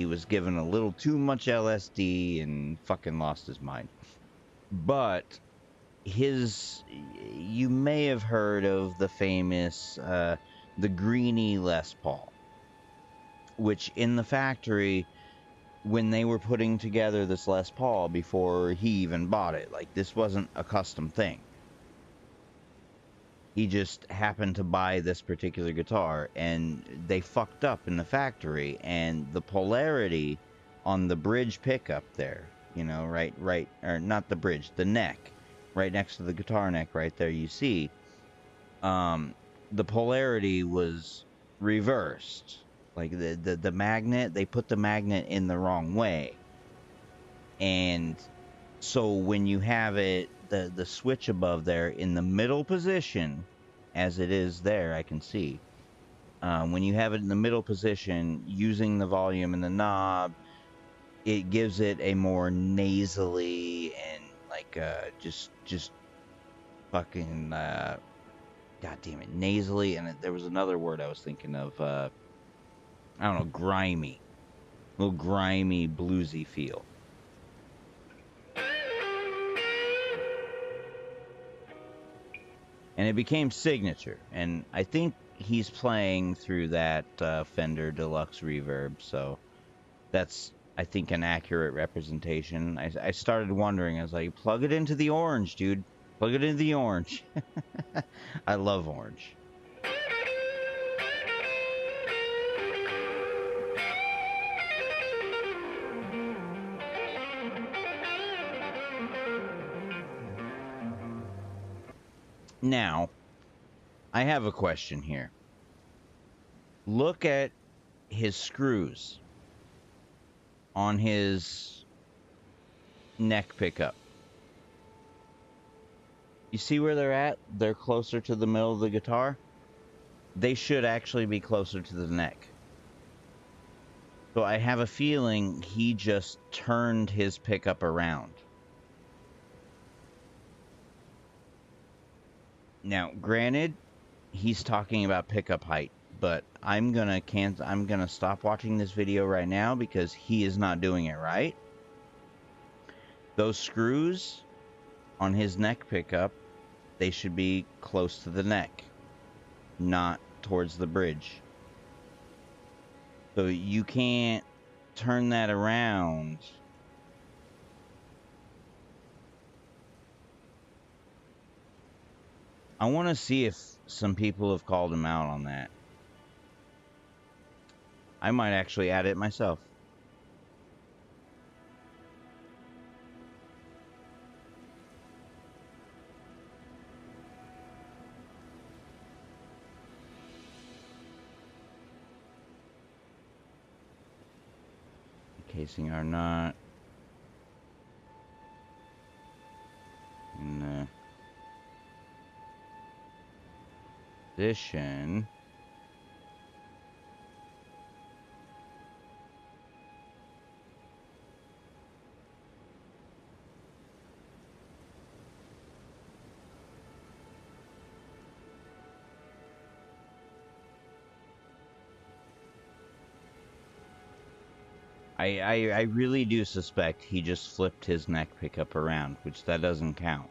was given a little too much LSD and fucking lost his mind. But you may have heard of the famous the Greenie Les Paul, which in the factory, when they were putting together this Les Paul before he even bought it, like this wasn't a custom thing. He just happened to buy this particular guitar, and they fucked up in the factory, and the polarity on the bridge pickup there, you know, right, or not the bridge, the neck, right next to the guitar neck right there, you see, the polarity was reversed. Like the magnet, they put the magnet in the wrong way. And so when you have it, the switch above there in the middle position, as it is there, I can see. When you have it in the middle position, using the volume and the knob, it gives it a more nasally and like just fucking god damn it, nasally. And there was another word I was thinking of. I don't know, grimy, little grimy, bluesy feel. And it became signature, and I think he's playing through that Fender Deluxe Reverb, so that's, I think, an accurate representation. I started wondering, I was like, plug it into the orange, dude. Plug it into the orange. I love orange. Now, I have a question here. Look at his screws on his neck pickup. You see where they're at? They're closer to the middle of the guitar. They should actually be closer to the neck. So I have a feeling he just turned his pickup around. Now, granted, he's talking about pickup height, but I'm gonna stop watching this video right now because he is not doing it right. Those screws on his neck pickup, they should be close to the neck, not towards the bridge. So you can't turn that around. I want to see if some people have called him out on that. I might actually add it myself. Casing are not in the position. I really do suspect he just flipped his neck pickup around, which that doesn't count.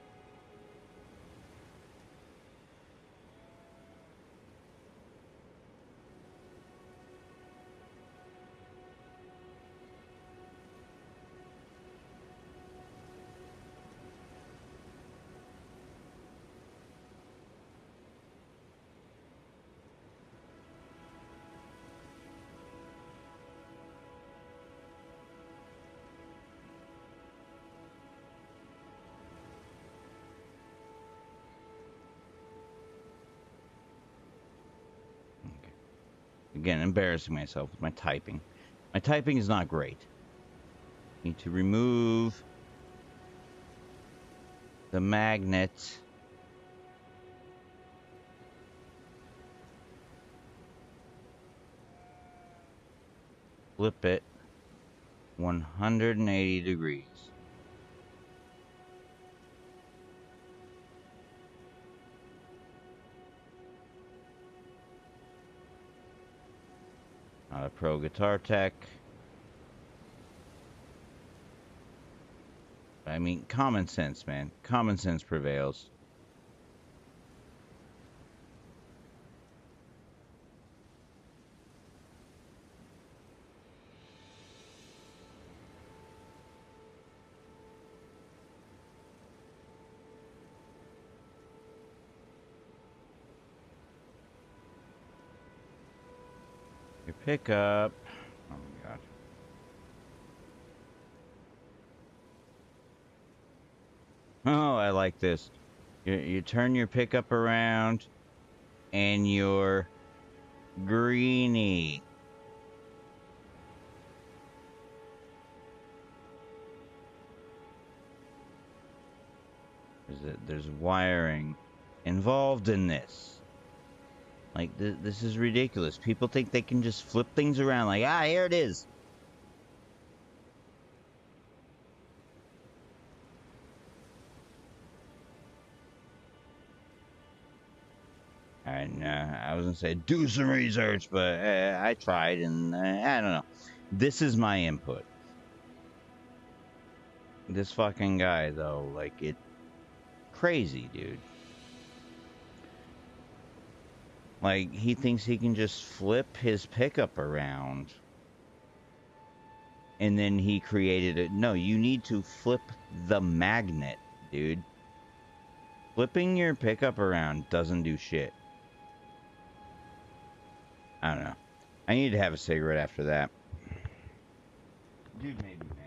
again, embarrassing myself with my typing. My typing is not great. Need to remove the magnet. Flip it 180 degrees. Not a pro guitar tech. I mean, common sense, man. Common sense prevails. Your pickup. Oh my god. Oh, I like this. You turn your pickup around and you're greeny. There's wiring involved in this. Like, this is ridiculous. People think they can just flip things around like, ah, here it is. And I was gonna say do some research, but I tried, and I don't know. This is my input. This fucking guy, though, like, it crazy, dude. Like, he thinks he can just flip his pickup around, and then he created it. No, you need to flip the magnet, dude. Flipping your pickup around doesn't do shit. I don't know. I need to have a cigarette after that. Dude made me mad.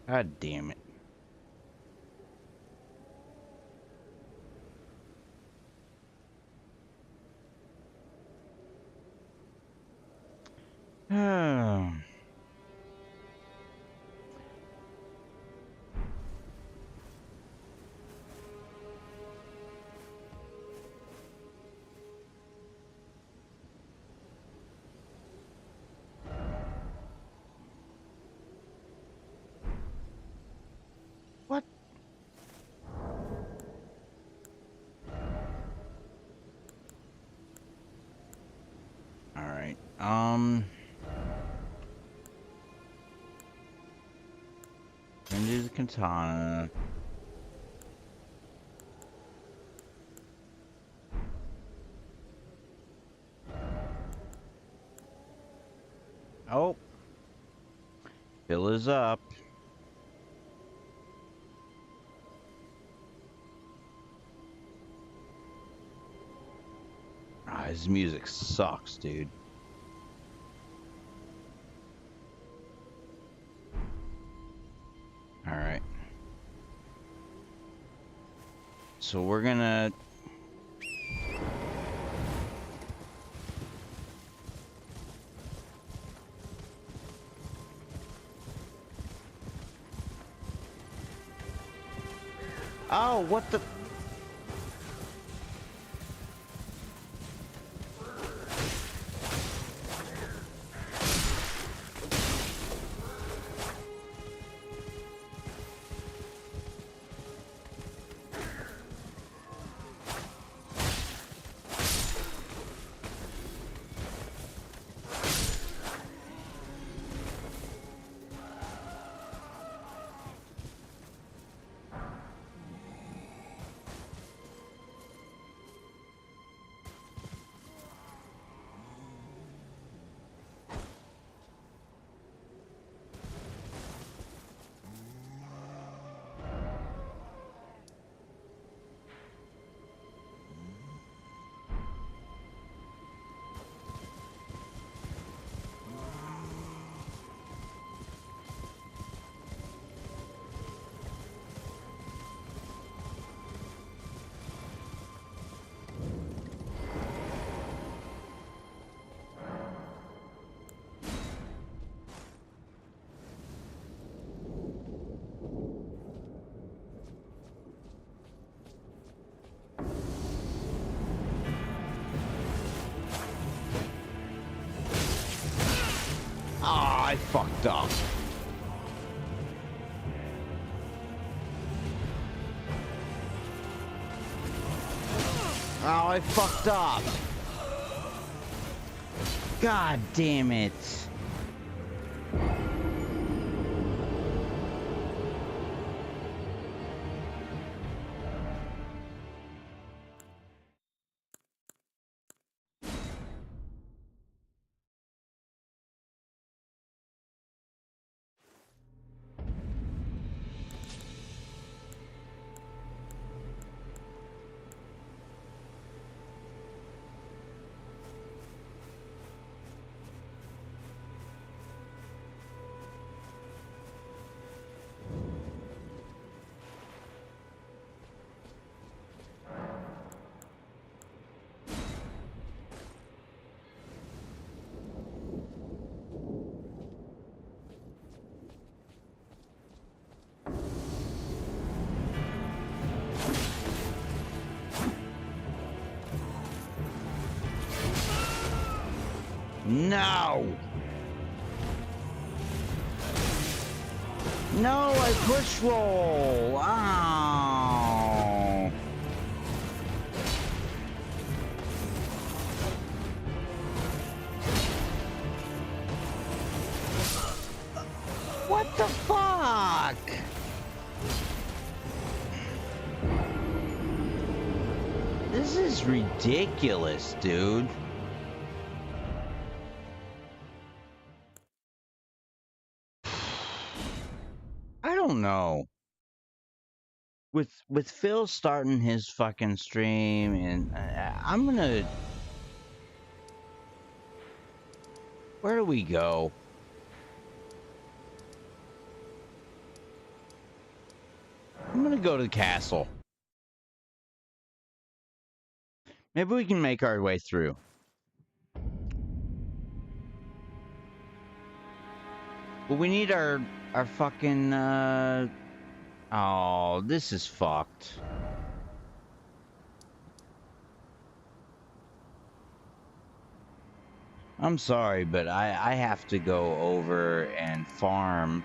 God damn it. What? All right. Into the katana. Oh. Fill is up. Ah, his music sucks, dude. All right. So we're gonna... Oh, what the... Oh, I fucked up. Oh, I fucked up. God damn it. No! No, I push roll! Ow! What the fuck? This is ridiculous, dude. I don't know. With Phil starting his fucking stream, and I'm gonna... Where do we go? to go to the castle. Maybe we can make our way through. But we need our fucking, Oh, this is fucked. I'm sorry, but I have to go over and farm.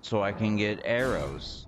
So I can get arrows.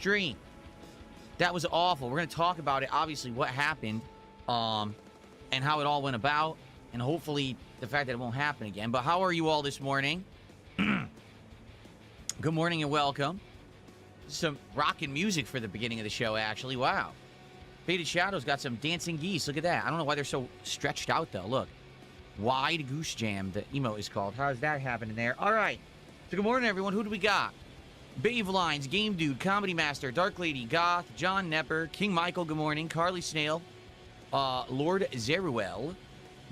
stream. That was awful. We're going to talk about it, obviously, what happened, and how it all went about, and hopefully the fact that it won't happen again. But how are you all this morning? Good morning and welcome. Some rockin' music for the beginning of the show, actually. Wow. Faded Shadows got some dancing geese. Look at that. I don't know why they're so stretched out, though. Look. Wide Goose Jam, the emote is called. How's that happening there? All right. So good morning, everyone. Who do we got? Bave Lines, Game Dude, Comedy Master, Dark Lady, Goth, John Nepper, King Michael, good morning, Carly Snail, Lord Zeruel,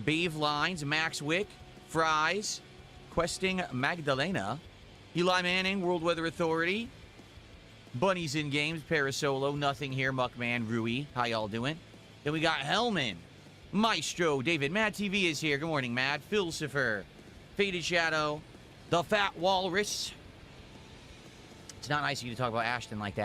Bave Lines, Max Wick, Fries, Questing Magdalena, Eli Manning, World Weather Authority, Bunnies in Games, Parasolo, Nothing Here, Muckman, Rui. How y'all doing? Then we got Hellman, Maestro, David, Mad TV is here. Good morning, Mad. Philosopher, Faded Shadow, The Fat Walrus. It's not nice of you to talk about Ashton like that.